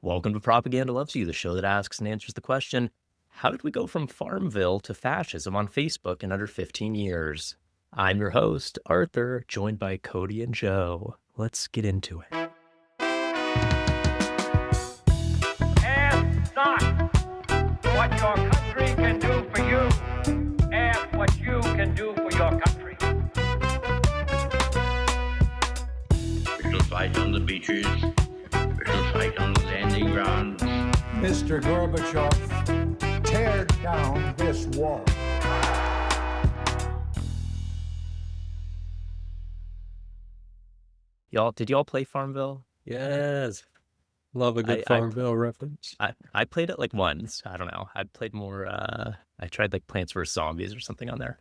Welcome to Propaganda Loves You, the show that asks and answers the question, how did we go from Farmville to fascism on Facebook in under 15 years? I'm your host, Arthur, joined by Kodie and Joe. Let's get into it. Ask not what your country can do for you. Ask what you can do for your country. We shall fight on the beaches. We shall fight on the landing grounds. Mr. Gorbachev, tear down this wall. Did y'all play Farmville? Yes. Love a good Farmville reference. I played it like once. I don't know. I played more, I tried like Plants vs. Zombies or something on there.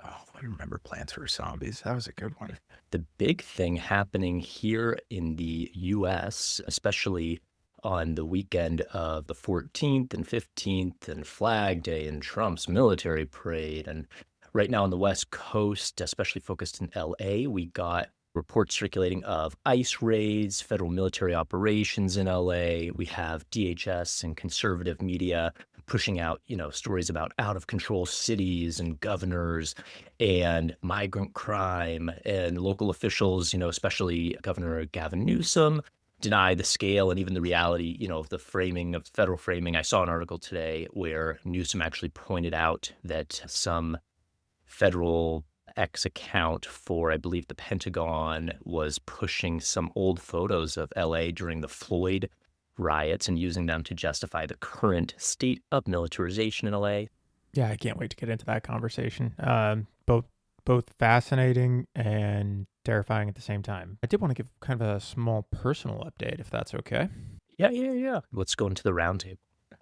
Oh, I remember Plants vs. Zombies. That was a good one. The big thing happening here in the U.S., especially on the weekend of the 14th and 15th and Flag Day and Trump's military parade. And right now on the West Coast, especially focused in L.A., we got reports circulating of ICE raids, federal military operations in LA. We have DHS and conservative media pushing out, stories about out of control cities and governors and migrant crime, and local officials, especially Governor Gavin Newsom, deny the scale and even the reality, of the framing of federal framing. I saw an article today where Newsom actually pointed out that some federal X account for, I believe, the Pentagon was pushing some old photos of LA during the Floyd riots and using them to justify the current state of militarization in LA. Yeah, I can't wait to get into that conversation. Both fascinating and terrifying at the same time. I did want to give kind of a small personal update, if that's okay. Yeah. Let's go into the roundtable.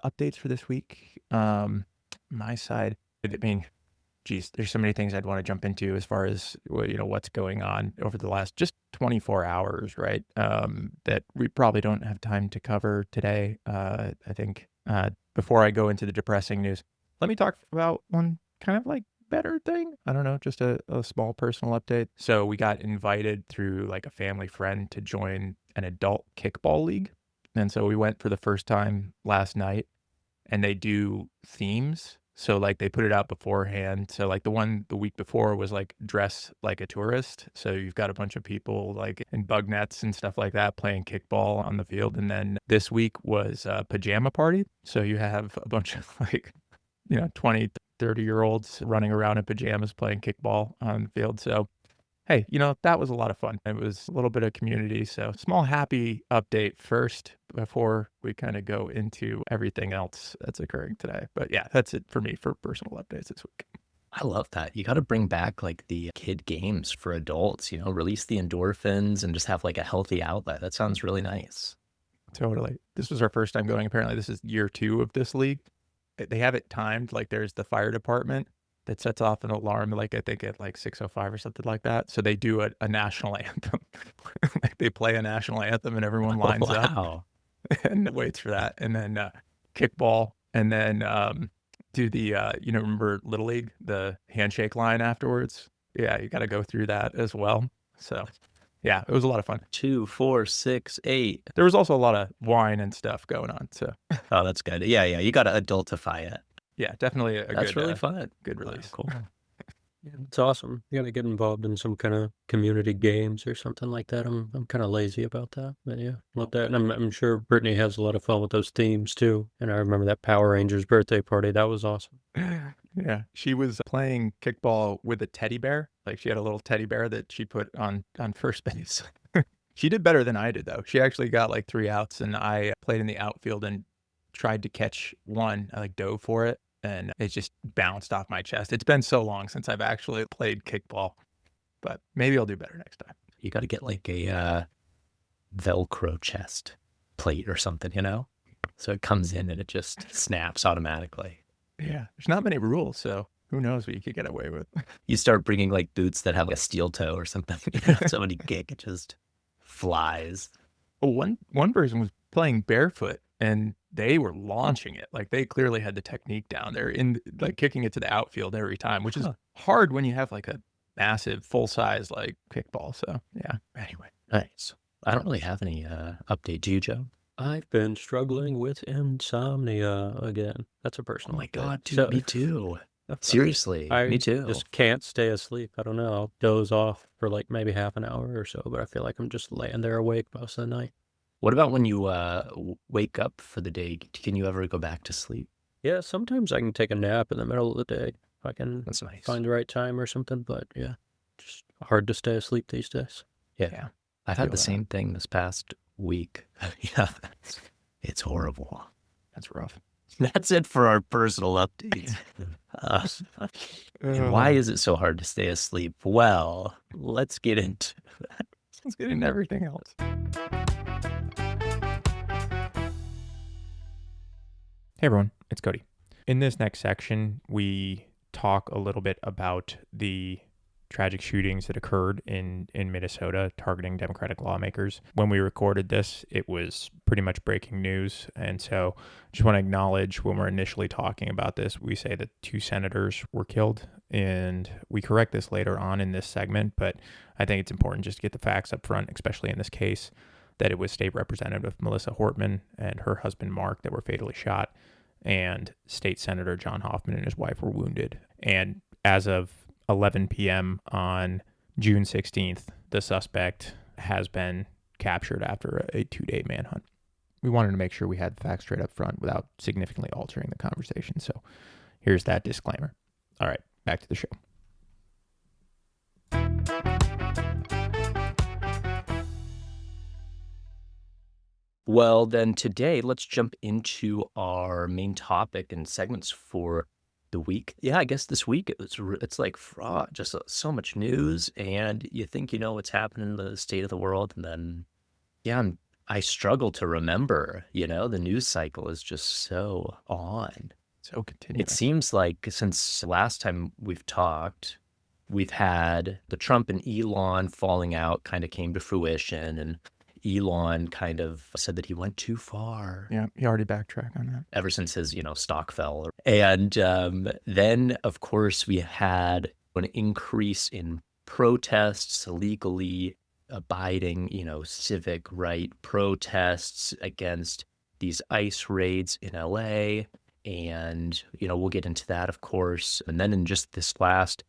Updates for this week. My side, there's so many things I'd want to jump into as far as, what's going on over the last just 24 hours, right? That we probably don't have time to cover today. I think before I go into the depressing news, let me talk about one kind of like better thing. I don't know, just a small personal update. So we got invited through like a family friend to join an adult kickball league. And so we went for the first time last night, and they do themes. So like they put it out beforehand. So like the one the week before was like dress like a tourist. So you've got a bunch of people like in bug nets and stuff like that playing kickball on the field. And then this week was a pajama party. So you have a bunch of like, 20, 30-year-olds running around in pajamas playing kickball on the field. So hey, that was a lot of fun. It was a little bit of community. So small happy update first before we kind of go into everything else that's occurring today. But yeah, that's it for me for personal updates this week. I love that. You got to bring back like the kid games for adults, release the endorphins and just have like a healthy outlet. That sounds really nice. Totally. This was our first time going. Apparently this is year 2 of this league. They have it timed. Like there's the fire department that sets off an alarm, like I think at like 6:05 or something like that. So they do a national anthem. Like they play a national anthem and everyone lines up and waits for that. And then kickball, and then do the, remember Little League, the handshake line afterwards? Yeah, you got to go through that as well. So yeah, it was a lot of fun. 2, 4, 6, 8. There was also a lot of wine and stuff going on. So oh, that's good. Yeah. You got to adultify it. Yeah, definitely That's good, really fun. Good release. Cool. Yeah, it's awesome. You got to get involved in some kind of community games or something like that. I'm kind of lazy about that, but yeah, love that. And I'm sure Brittany has a lot of fun with those themes too. And I remember that Power Rangers birthday party. That was awesome. Yeah, she was playing kickball with a teddy bear. Like she had a little teddy bear that she put on first base. She did better than I did though. She actually got like 3 outs, and I played in the outfield and tried to catch one. I like dove for it, and it just bounced off my chest. It's been so long since I've actually played kickball, but maybe I'll do better next time. You got to get like a Velcro chest plate or something, so it comes in and it just snaps automatically. Yeah, there's not many rules, so who knows what you could get away with. You start bringing like boots that have like a steel toe or something. So when you kick, it just flies. One person was playing barefoot, and they were launching it. Like they clearly had the technique down there in like kicking it to the outfield every time, which is hard when you have like a massive full size like kickball. So yeah. Anyway, nice. I don't really have any update. Do you, Joe? I've been struggling with insomnia again. That's a Oh personal my update. God, dude, So me too. Seriously, me I too. just can't stay asleep. I don't know. I'll doze off for like maybe half an hour or so, but I feel like I'm just laying there awake most of the night. What about when you wake up for the day? Can you ever go back to sleep? Yeah, sometimes I can take a nap in the middle of the day if I can That's nice. find the right time or something, but yeah, just hard to stay asleep these days. Yeah. I've had Feel the that. same thing this past week. Yeah, it's horrible. That's rough. That's it for our personal updates. And why is it so hard to stay asleep? Well, let's get into that. Let's get into everything else. Hey everyone, it's Kodie. In this next section, we talk a little bit about the tragic shootings that occurred in Minnesota targeting Democratic lawmakers. When we recorded this, it was pretty much breaking news. And so just want to acknowledge when we're initially talking about this, we say that 2 senators were killed. And we correct this later on in this segment, but I think it's important just to get the facts up front, especially in this case, that it was State Representative Melissa Hortman and her husband Mark that were fatally shot, and State Senator John Hoffman and his wife were wounded. And as of 11 p.m. on June 16th, the suspect has been captured after a 2-day manhunt. We wanted to make sure we had the facts straight up front without significantly altering the conversation. So here's that disclaimer. All right, back to the show. Well, then today, let's jump into our main topic and segments for the week. Yeah, I guess this week it's like fraud, just so much news, and you think you know what's happening in the state of the world, and then I struggle to remember. The news cycle is just so on. So continue. It seems like since last time we've talked, we've had the Trump and Elon falling out kind of came to fruition, and Elon kind of said that he went too far. Yeah, he already backtracked on that. Ever since his, stock fell. And then, of course, we had an increase in protests, legally abiding, civic right protests against these ICE raids in LA. And, we'll get into that, of course. And then in just this last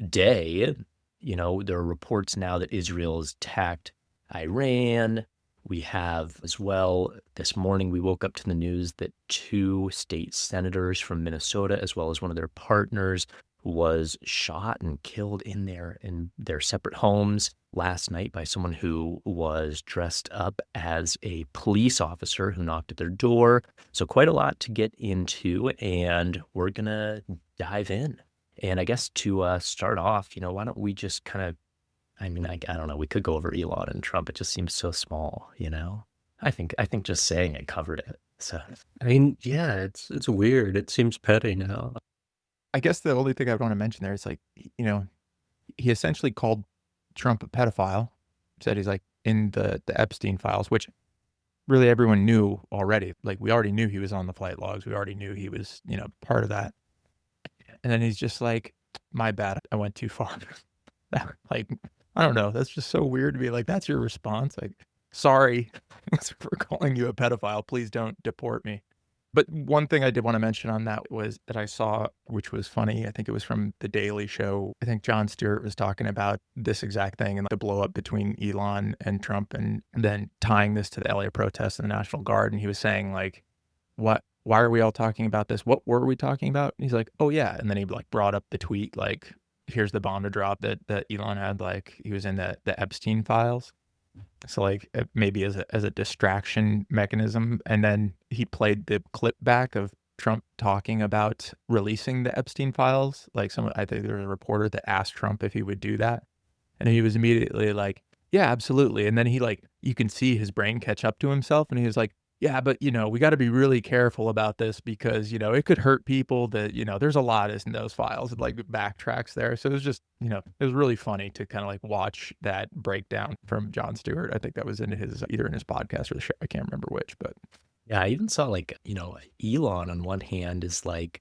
day, there are reports now that Israel has attacked Iran. We have as well, this morning we woke up to the news that 2 state senators from Minnesota, as well as one of their partners, was shot and killed in their separate homes last night by someone who was dressed up as a police officer who knocked at their door. So quite a lot to get into, and we're gonna dive in. And I guess to start off, why don't we just kind of, I don't know. We could go over Elon and Trump. It just seems so small, I think just saying it covered it. So Yeah, it's weird. It seems petty now. I guess the only thing I want to mention there is he essentially called Trump a pedophile, said he's like in the Epstein files, which really everyone knew already. Like we already knew he was on the flight logs. We already knew he was, part of that. And then he's just like, my bad, I went too far. I don't know. That's just so weird to be like, that's your response. Like, sorry for calling you a pedophile. Please don't deport me. But one thing I did want to mention on that was that I saw, which was funny. I think it was from The Daily Show. I think Jon Stewart was talking about this exact thing and the blow up between Elon and Trump, and then tying this to the LA protests and the National Guard. And he was saying like, why are we all talking about this? What were we talking about? And he's like, oh yeah. And then he brought up the tweet, like, here's the bomb to drop that Elon had, like he was in the Epstein files. So maybe as a distraction mechanism. And then he played the clip back of Trump talking about releasing the Epstein files. I think there was a reporter that asked Trump if he would do that. And he was immediately like, yeah, absolutely. And then he you can see his brain catch up to himself. And he was like, yeah, but we got to be really careful about this because, it could hurt people that, there's a lot in those files, backtracks there. So it was just, it was really funny to kind of watch that breakdown from Jon Stewart. I think that was either in his podcast or the show. I can't remember which, but. Yeah, I even saw Elon on one hand is like,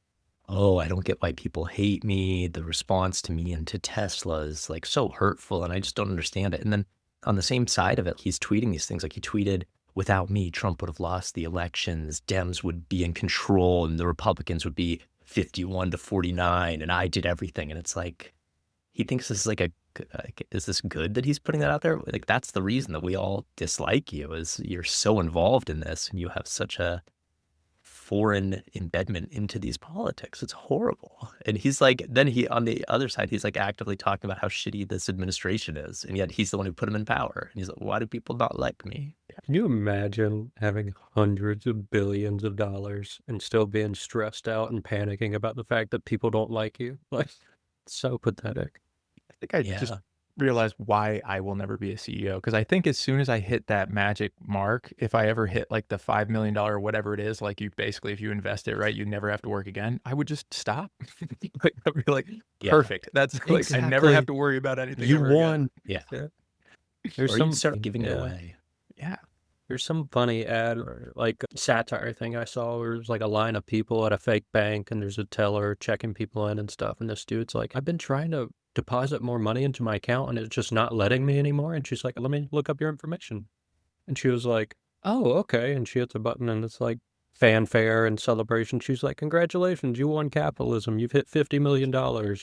oh, I don't get why people hate me. The response to me and to Tesla is so hurtful and I just don't understand it. And then on the same side of it, he's tweeting these things. He tweeted, without me, Trump would have lost the elections, Dems would be in control, and the Republicans would be 51-49, and I did everything. And it's like, he thinks this is like is this good that he's putting that out there? Like, that's the reason that we all dislike you, is you're so involved in this and you have such a foreign embedment into these politics. It's horrible. And he's like, then he, on the other side, he's like actively talking about how shitty this administration is. And yet he's the one who put him in power. And he's like, why do people not like me? Can you imagine having hundreds of billions of dollars and still being stressed out and panicking about the fact that people don't like you? Like, so pathetic. I think I just realized why I will never be a CEO, because I think as soon as I hit that magic mark, if I ever hit like the $5 million or whatever it is, like, you basically, if you invest it right, you never have to work again, I would just stop. Like, I'd be like, Yeah. perfect. That's like, I never Exactly. have to worry about anything. You ever again. won. Yeah. There's Or some you start giving it yeah. away. Yeah. There's some funny ad or like satire thing I saw where there's like a line of people at a fake bank and there's a teller checking people in and stuff. And this dude's like, I've been trying to deposit more money into my account and it's just not letting me anymore. And she's like, let me look up your information. And she was like, oh, okay. And she hits a button and it's like fanfare and celebration. She's like, congratulations, you won capitalism. You've hit $50 million.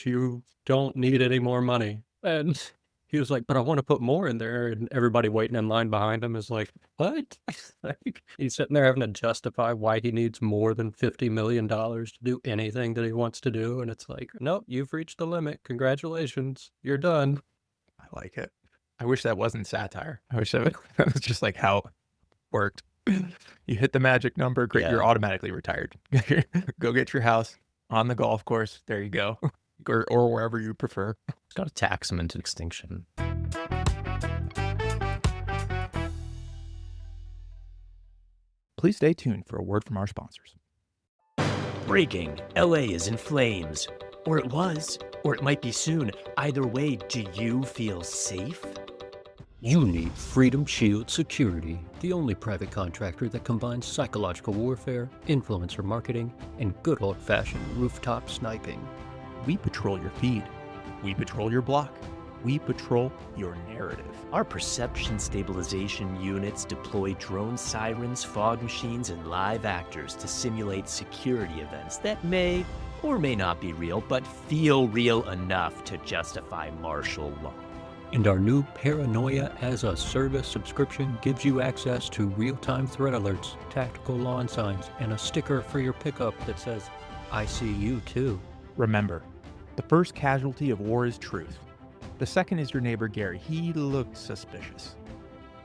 You don't need any more money. And he was like, but I want to put more in there. And everybody waiting in line behind him is like, what? Like, he's sitting there having to justify why he needs more than $50 million to do anything that he wants to do. And it's like, nope, you've reached the limit. Congratulations. You're done. I like it. I wish that wasn't satire. I wish that was just like how it worked. You hit the magic number, great, Yeah. you're automatically retired. Go get your house on the golf course. There you go. Or wherever you prefer. Got to tax them into extinction. Please stay tuned for a word from our sponsors. Breaking. LA is in flames. Or it was. Or it might be soon. Either way, do you feel safe? You need Freedom Shield Security, the only private contractor that combines psychological warfare, influencer marketing, and good old-fashioned rooftop sniping. We patrol your feed. We patrol your block. We patrol your narrative. Our perception stabilization units deploy drone sirens, fog machines, and live actors to simulate security events that may or may not be real, but feel real enough to justify martial law. And our new Paranoia as a Service subscription gives you access to real-time threat alerts, tactical lawn signs, and a sticker for your pickup that says, I see you too. Remember, the first casualty of war is truth. The second is your neighbor Gary. He looked suspicious.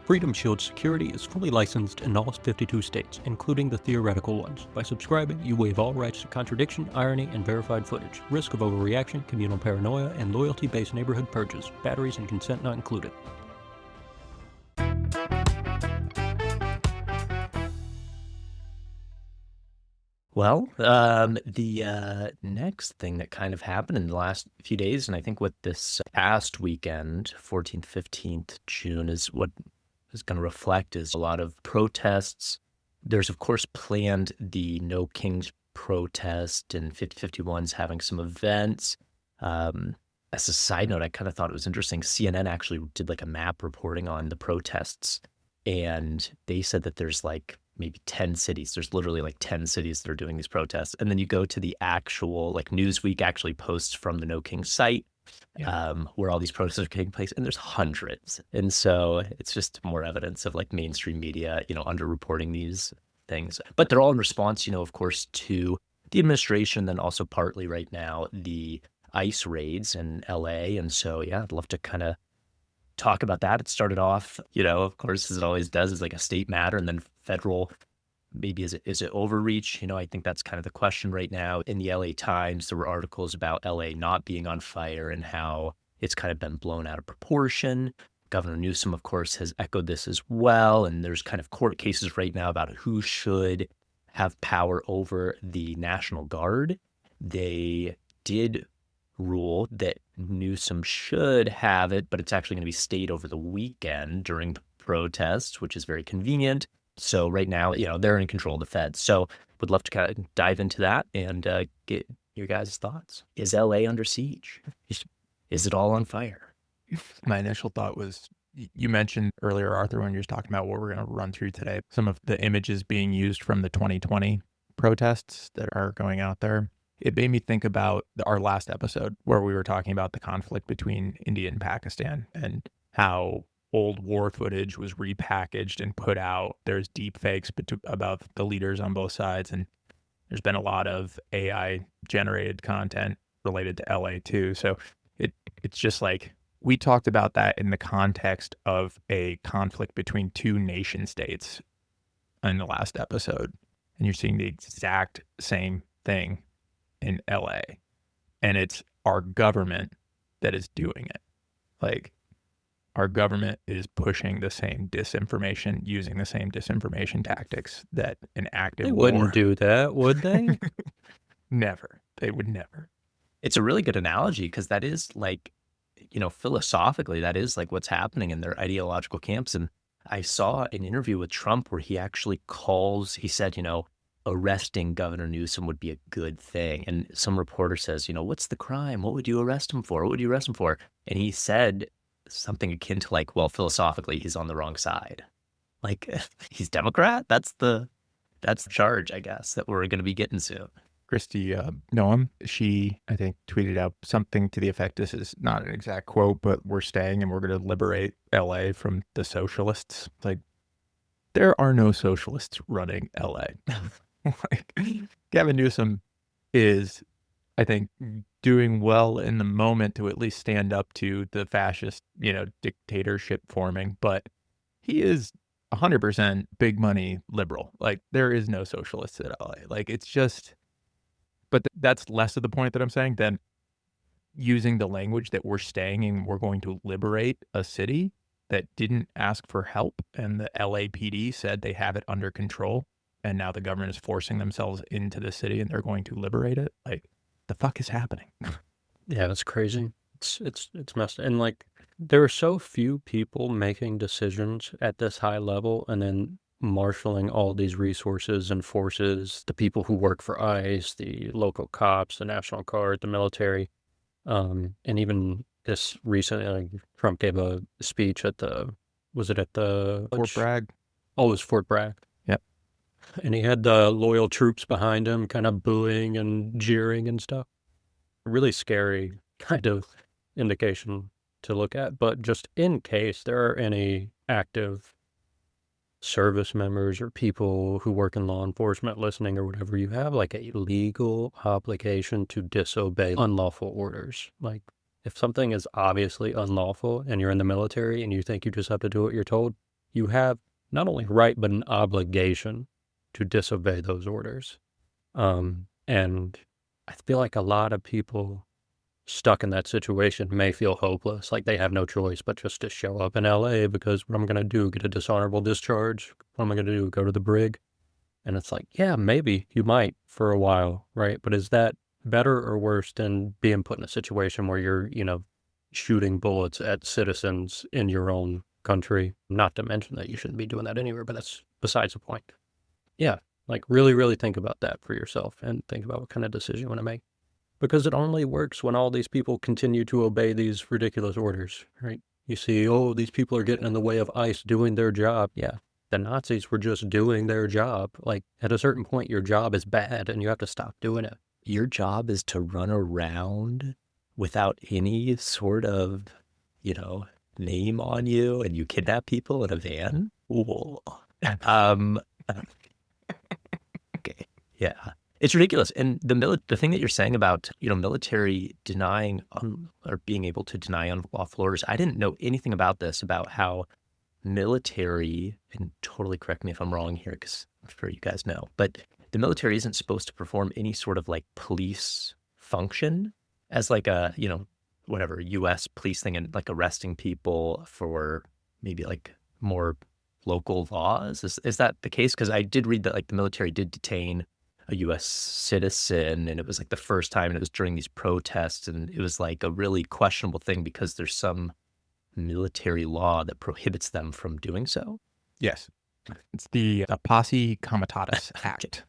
Freedom Shield Security is fully licensed in all 52 states, including the theoretical ones. By subscribing, you waive all rights to contradiction, irony, and verified footage, risk of overreaction, communal paranoia, and loyalty-based neighborhood purges. Batteries and consent not included. Well, the next thing that kind of happened in the last few days, and I think what this past weekend, 14th, 15th June, is what is going to reflect is a lot of protests. There's, of course, planned the No Kings protest, and 5051's having some events. As a side note, I kind of thought it was interesting. CNN actually did like a map reporting on the protests, and they said that there's like maybe 10 cities. There's literally like 10 cities that are doing these protests. And then you go to the actual, like Newsweek actually posts from the No Kings site, where all these protests are taking place, and there's hundreds. And so it's just more evidence of like mainstream media, underreporting these things. But they're all in response, of course, to the administration, then also partly right now, the ICE raids in LA. And so, yeah, I'd love to kind of talk about that. It started off, of course, as it always does, is like a state matter, and then federal. Maybe is it overreach? I think that's kind of the question right now. In the LA Times, there were articles about LA not being on fire and how it's kind of been blown out of proportion. Governor Newsom, of course, has echoed this as well. And there's kind of court cases right now about who should have power over the National Guard. They did rule that Newsom should have it, but it's actually going to be stayed over the weekend during the protests, which is very convenient. So right now, they're in control of the feds. So would love to kind of dive into that and get your guys' thoughts. Is LA under siege? Is it all on fire? My initial thought was You mentioned earlier, Arthur, when you were talking about what we're going to run through today, some of the images being used from the 2020 protests that are going out there. It made me think about our last episode where we were talking about the conflict between India and Pakistan and how old war footage was repackaged and put out. There's deep fakes about the leaders on both sides. And there's been a lot of AI generated content related to LA too. So it's just like, we talked about that in the context of a conflict between two nation states in the last episode. And you're seeing the exact same thing in LA. And it's our government that is doing it. Like, our government is pushing the same disinformation, using the same disinformation tactics that an active They war. wouldn't do that, would they? Never. They would never. It's a really good analogy because that is like, philosophically, that is like what's happening in their ideological camps. And I saw an interview with Trump where he actually he said, arresting Governor Newsom would be a good thing. And some reporter says, what's the crime? What would you arrest him for? What would you arrest him for? And he said something akin to like, well, philosophically, he's on the wrong side. Like, he's Democrat? That's the charge, I guess, that we're going to be getting soon. Christy Noam, she, I think, tweeted out something to the effect, this is not an exact quote, but we're staying and we're going to liberate LA from the socialists. Like, there are no socialists running LA. Like, Gavin Newsom is, I think, doing well in the moment to at least stand up to the fascist, dictatorship forming, but he is 100% big money liberal. Like, there is no socialists at LA. Like, it's just... But that's less of the point that I'm saying than using the language that we're staying and we're going to liberate a city that didn't ask for help. And the LAPD said they have it under control. And now the government is forcing themselves into the city and they're going to liberate it. Like, the fuck is happening? Yeah, that's crazy. It's messed. And like, there are so few people making decisions at this high level, and then marshaling all these resources and forces, the people who work for ICE, the local cops, the National Guard, the military, and even this recently, Trump gave a speech at was it at the Fort Bragg? Oh, it was Fort Bragg. Yep. And he had the loyal troops behind him, kind of booing and jeering and stuff. Really scary kind of indication to look at. But just in case there are any active service members or people who work in law enforcement listening or whatever, you have like a legal obligation to disobey unlawful orders. Like, if something is obviously unlawful and you're in the military and you think you just have to do what you're told, you have not only right, but an obligation to disobey those orders. And I feel like a lot of people stuck in that situation may feel hopeless, like they have no choice but just to show up in LA because what am I going to do? Get a dishonorable discharge? What am I going to do? Go to the brig? And it's like, yeah, maybe you might for a while, right? But is that better or worse than being put in a situation where you're, shooting bullets at citizens in your own country? Not to mention that you shouldn't be doing that anywhere, but that's besides the point. Yeah, like really, really think about that for yourself and think about what kind of decision you want to make. Because it only works when all these people continue to obey these ridiculous orders, right? You see, these people are getting in the way of ICE doing their job. Yeah, the Nazis were just doing their job. Like, at a certain point, your job is bad and you have to stop doing it. Your job is to run around without any sort of, name on you, and you kidnap people in a van? Ooh. Okay, yeah. It's ridiculous. And the thing that you're saying about, military denying or being able to deny unlawful orders, I didn't know anything about this, about how military, and totally correct me if I'm wrong here, because I'm sure you guys know, but the military isn't supposed to perform any sort of like police function as like a, whatever, U.S. police thing, and like arresting people for maybe like more local laws. Is that the case? Because I did read that like the military did detain a U.S. citizen, and it was like the first time, and it was during these protests, and it was like a really questionable thing because there's some military law that prohibits them from doing so. Yes. It's the Posse Comitatus Act.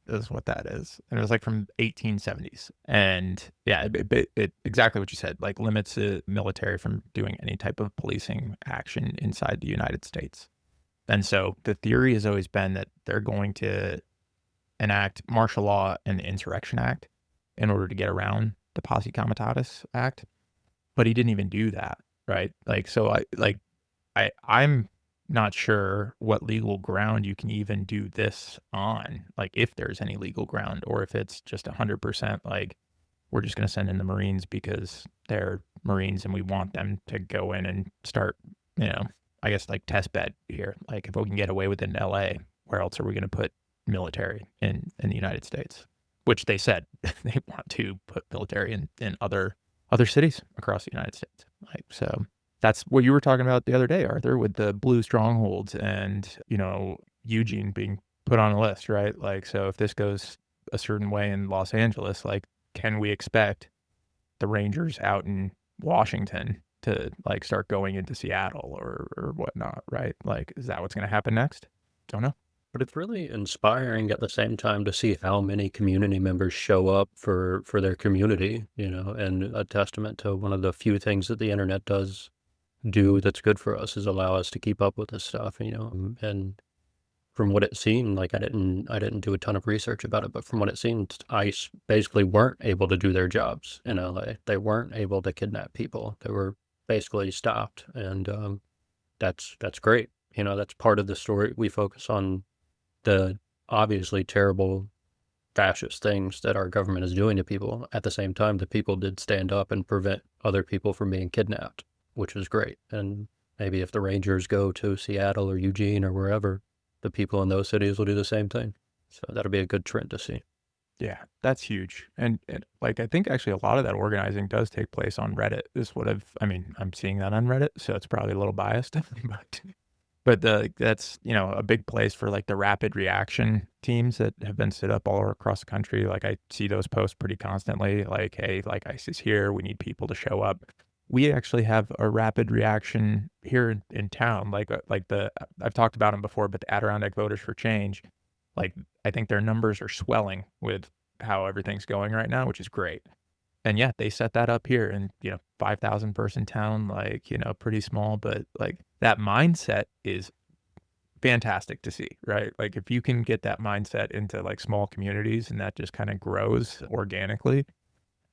is what that is. And it was like from 1870s. And yeah, it exactly what you said, like limits the military from doing any type of policing action inside the United States. And so the theory has always been that they're going to enact martial law and the Insurrection Act in order to get around the Posse Comitatus Act. But he didn't even do that, right? Like, so I'm not sure what legal ground you can even do this on, like if there's any legal ground, or if it's just 100% like, we're just going to send in the Marines because they're Marines and we want them to go in and start, I guess like test bed here. Like if we can get away with it in LA, where else are we going to put military in the United States? Which they said they want to put military in other cities across the United States. Like, so that's what you were talking about the other day, Arthur, with the blue strongholds and, Eugene being put on a list, right? Like, so if this goes a certain way in Los Angeles, like, can we expect the Rangers out in Washington to like start going into Seattle or whatnot, right? Like, is that what's going to happen next? Don't know. But it's really inspiring at the same time to see how many community members show up for their community, and a testament to one of the few things that the internet does do that's good for us is allow us to keep up with this stuff, and from what it seemed, like I didn't do a ton of research about it, but from what it seemed, ICE basically weren't able to do their jobs in LA. They weren't able to kidnap people. They were basically stopped, and that's great. That's part of the story. We focus on the obviously terrible fascist things that our government is doing to people. At the same time, the people did stand up and prevent other people from being kidnapped, which was great. And maybe if the Rangers go to Seattle or Eugene or wherever, the people in those cities will do the same thing. So that'll be a good trend to see. Yeah, that's huge. And like, I think actually a lot of that organizing does take place on Reddit is what I'm seeing that on Reddit, so it's probably a little biased, but that's, a big place for like the rapid reaction teams that have been set up all across the country. Like I see those posts pretty constantly, like, hey, like ICE is here. We need people to show up. We actually have a rapid reaction here in town. I've talked about them before, but the Adirondack Voters for Change, like I think their numbers are swelling with how everything's going right now, which is great. And yeah, they set that up here in, 5,000 person town, like, pretty small, but like that mindset is fantastic to see, right? Like if you can get that mindset into like small communities and that just kind of grows organically,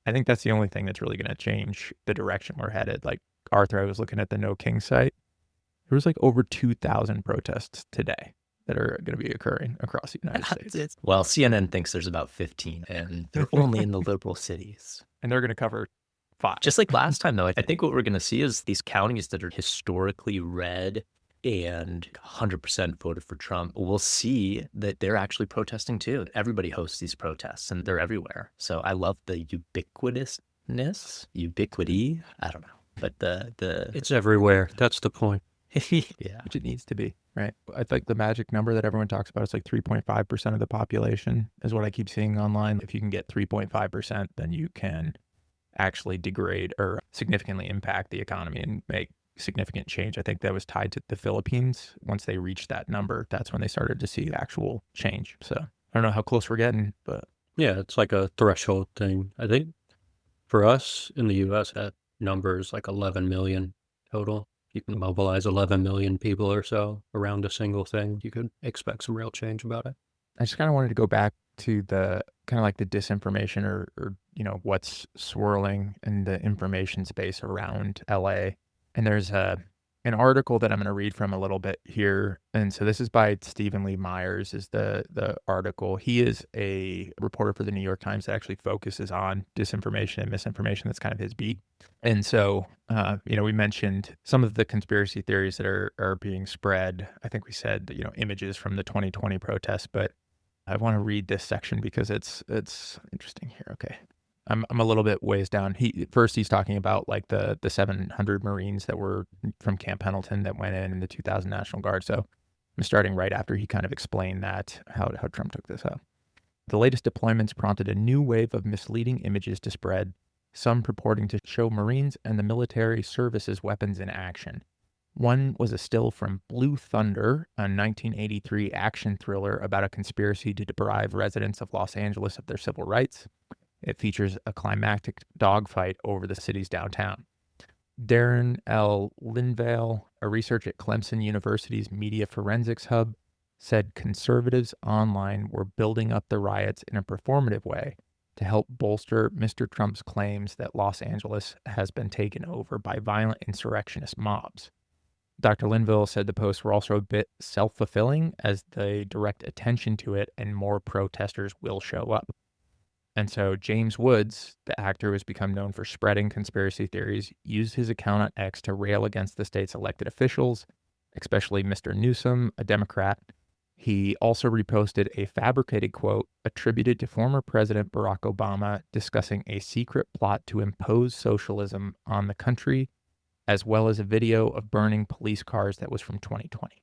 I think that's the only thing that's really going to change the direction we're headed. Like Arthur, I was looking at the No King site. There was like over 2,000 protests today that are going to be occurring across the United States. Well, CNN thinks there's about 15, and they're only in the liberal cities. And they're going to cover 5. Just like last time, though, I think what we're going to see is these counties that are historically red and 100% voted for Trump, we'll see that they're actually protesting too. Everybody hosts these protests, and they're everywhere. So I love the ubiquity. I don't know, but the It's everywhere. That's the point. yeah, which it needs to be, right? I think the magic number that everyone talks about is like 3.5% of the population is what I keep seeing online. If you can get 3.5%, then you can actually degrade or significantly impact the economy and make significant change. I think that was tied to the Philippines. Once they reached that number, that's when they started to see actual change. So I don't know how close we're getting, but yeah, it's like a threshold thing. I think for us in the U.S., that number is like 11 million total. You can mobilize 11 million people or so around a single thing. You could expect some real change about it. I just kind of wanted to go back to the kind of like the disinformation or what's swirling in the information space around LA. And there's an article that I'm going to read from a little bit here. And so this is by Stephen Lee Myers is the article. He is a reporter for the New York Times that actually focuses on disinformation and misinformation. That's kind of his beat. And so, we mentioned some of the conspiracy theories that are being spread. I think we said, images from the 2020 protests, but I want to read this section because it's interesting here. Okay. I'm a little bit ways down. He's talking about like the 700 Marines that were from Camp Pendleton that went in the 2000 National Guard. So I'm starting right after he kind of explained that, how Trump took this up. The latest deployments prompted a new wave of misleading images to spread, some purporting to show Marines and the military services weapons in action. One was a still from Blue Thunder, a 1983 action thriller about a conspiracy to deprive residents of Los Angeles of their civil rights. It features a climactic dogfight over the city's downtown. Darren L. Linvale, a researcher at Clemson University's Media Forensics Hub, said conservatives online were building up the riots in a performative way to help bolster Mr. Trump's claims that Los Angeles has been taken over by violent insurrectionist mobs. Dr. Linville said the posts were also a bit self-fulfilling as they direct attention to it and more protesters will show up. And so James Woods, the actor who has become known for spreading conspiracy theories, used his account on X to rail against the state's elected officials, especially Mr. Newsom, a Democrat. He also reposted a fabricated quote attributed to former President Barack Obama discussing a secret plot to impose socialism on the country, as well as a video of burning police cars that was from 2020.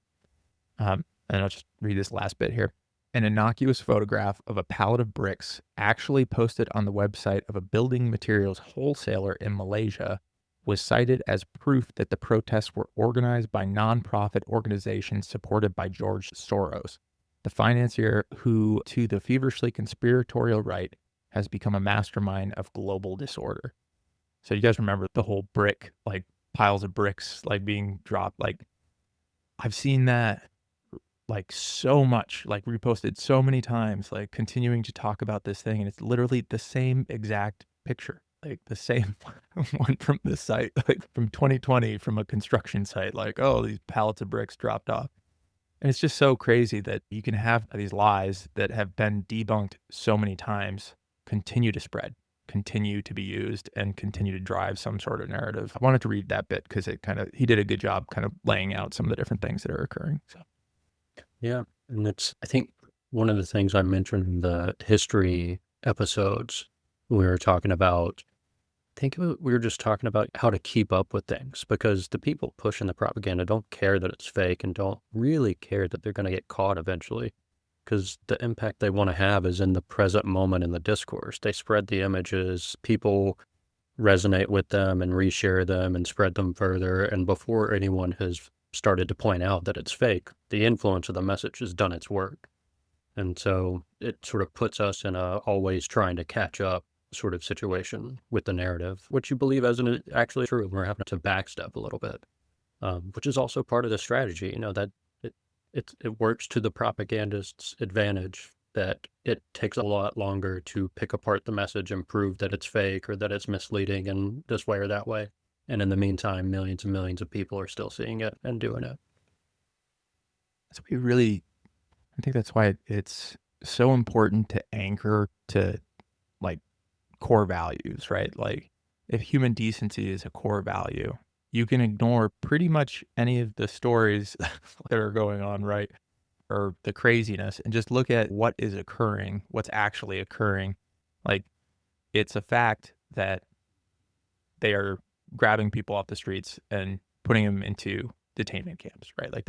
And I'll just read this last bit here. An innocuous photograph of a pallet of bricks actually posted on the website of a building materials wholesaler in Malaysia was cited as proof that the protests were organized by nonprofit organizations supported by George Soros, the financier who, to the feverishly conspiratorial right, has become a mastermind of global disorder. So you guys remember the whole brick, like piles of bricks, like being dropped. Like I've seen that like so much, like reposted so many times, like continuing to talk about this thing. And it's literally the same exact picture, like the same one from the site, like from 2020, from a construction site, like, oh, these pallets of bricks dropped off. And it's just so crazy that you can have these lies that have been debunked so many times continue to spread, continue to be used, and continue to drive some sort of narrative. I wanted to read that bit because he did a good job kind of laying out some of the different things that are occurring. So. Yeah, and I think one of the things I mentioned in the history episodes, we were talking about, we were just talking about how to keep up with things, because the people pushing the propaganda don't care that it's fake and don't really care that they're going to get caught eventually, because the impact they want to have is in the present moment in the discourse. They spread the images, people resonate with them and reshare them and spread them further, and before anyone has started to point out that it's fake, the influence of the message has done its work. And so it sort of puts us in a always trying to catch up sort of situation with the narrative, which you believe isn't actually true. We're having to backstep a little bit, which is also part of the strategy, that it works to the propagandist's advantage, that it takes a lot longer to pick apart the message and prove that it's fake or that it's misleading in this way or that way. And in the meantime, millions and millions of people are still seeing it and doing it. So I think that's why it's so important to anchor to like core values, right? Like if human decency is a core value, you can ignore pretty much any of the stories that are going on, right? Or the craziness, and just look at what is occurring, what's actually occurring. Like it's a fact that they are grabbing people off the streets and putting them into detainment camps, right? Like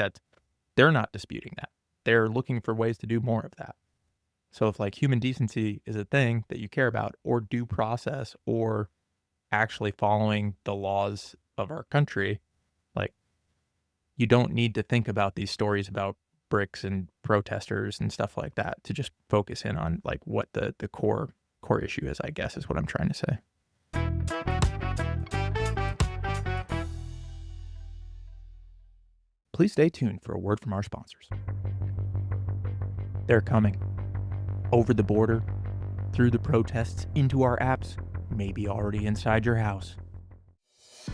they're not disputing that. They're looking for ways to do more of that. So if like human decency is a thing that you care about, or due process, or actually following the laws of our country, like you don't need to think about these stories about bricks and protesters and stuff like that to just focus in on like what the core issue is, I guess, is what I'm trying to say. Please stay tuned for a word from our sponsors. They're coming. Over the border, through the protests, into our apps, maybe already inside your house.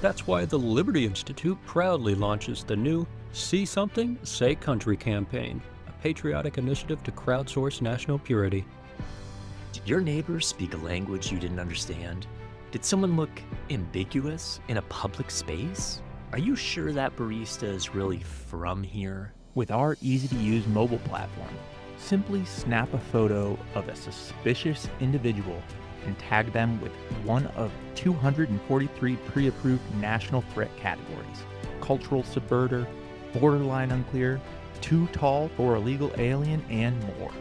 That's why the Liberty Institute proudly launches the new See Something, Say Country campaign, a patriotic initiative to crowdsource national purity. Did your neighbors speak a language you didn't understand? Did someone look ambiguous in a public space? Are you sure that barista is really from here? With our easy-to-use mobile platform, simply snap a photo of a suspicious individual and tag them with one of 243 pre-approved national threat categories: cultural subverter, borderline unclear, too tall for illegal alien, and more.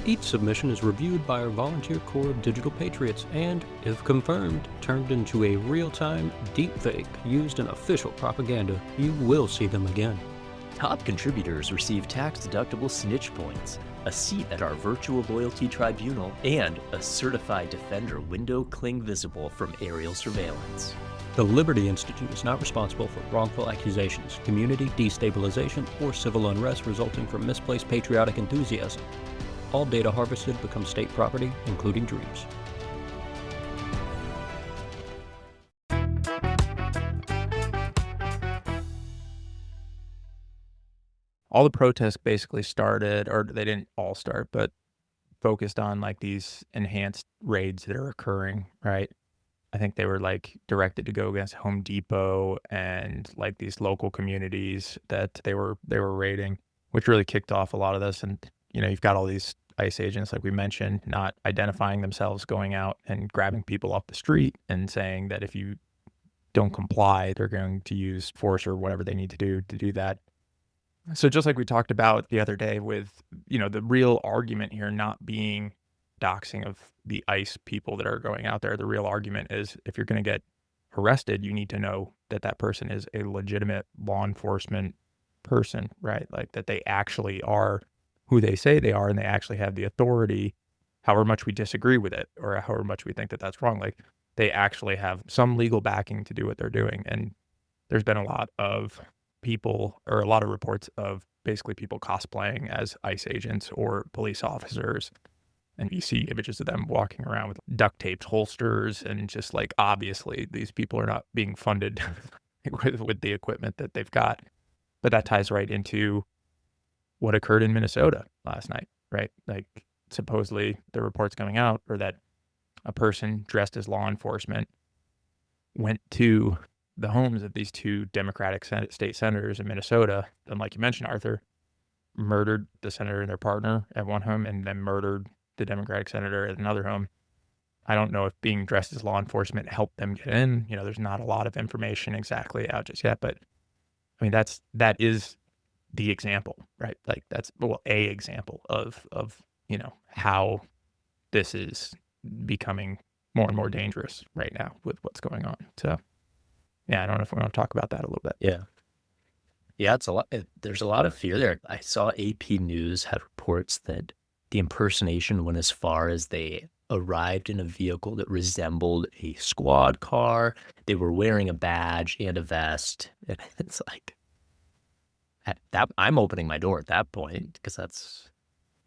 Each submission is reviewed by our volunteer corps of digital patriots and, if confirmed, turned into a real-time deepfake used in official propaganda. You will see them again. Top contributors receive tax-deductible snitch points, a seat at our virtual loyalty tribunal, and a certified defender window cling visible from aerial surveillance. The Liberty Institute is not responsible for wrongful accusations, community destabilization, or civil unrest resulting from misplaced patriotic enthusiasm. All data harvested becomes state property, including dreams. All the protests basically started, or they didn't all start, but focused on like these enhanced raids that are occurring, right? I think they were like directed to go against Home Depot and like these local communities that they were raiding, which really kicked off a lot of this. And you've got all these ICE agents, like we mentioned, not identifying themselves, going out and grabbing people off the street and saying that if you don't comply, they're going to use force or whatever they need to do that. So just like we talked about the other day with, the real argument here not being doxing of the ICE people that are going out there. The real argument is if you're going to get arrested, you need to know that that person is a legitimate law enforcement person, right? Like that they actually are who they say they are and they actually have the authority, however much we disagree with it or however much we think that that's wrong. Like they actually have some legal backing to do what they're doing. And there's been a lot of people or a lot of reports of basically people cosplaying as ICE agents or police officers. And you see images of them walking around with duct taped holsters and just like, obviously these people are not being funded with the equipment that they've got. But that ties right into what occurred in Minnesota last night, right? Like supposedly the reports coming out are that a person dressed as law enforcement went to the homes of these two Democratic state senators in Minnesota. And like you mentioned, Arthur, murdered the senator and their partner at one home and then murdered the Democratic senator at another home. I don't know if being dressed as law enforcement helped them get in. There's not a lot of information exactly out just yet, but I mean, that is the example, right? Like that's a example of how this is becoming more and more dangerous right now with what's going on. So yeah, I don't know if we want to talk about that a little bit. Yeah, it's a lot. There's a lot of fear there. I saw AP News had reports that the impersonation went as far as they arrived in a vehicle that resembled a squad car. They were wearing a badge and a vest. And it's like, that I'm opening my door at that point because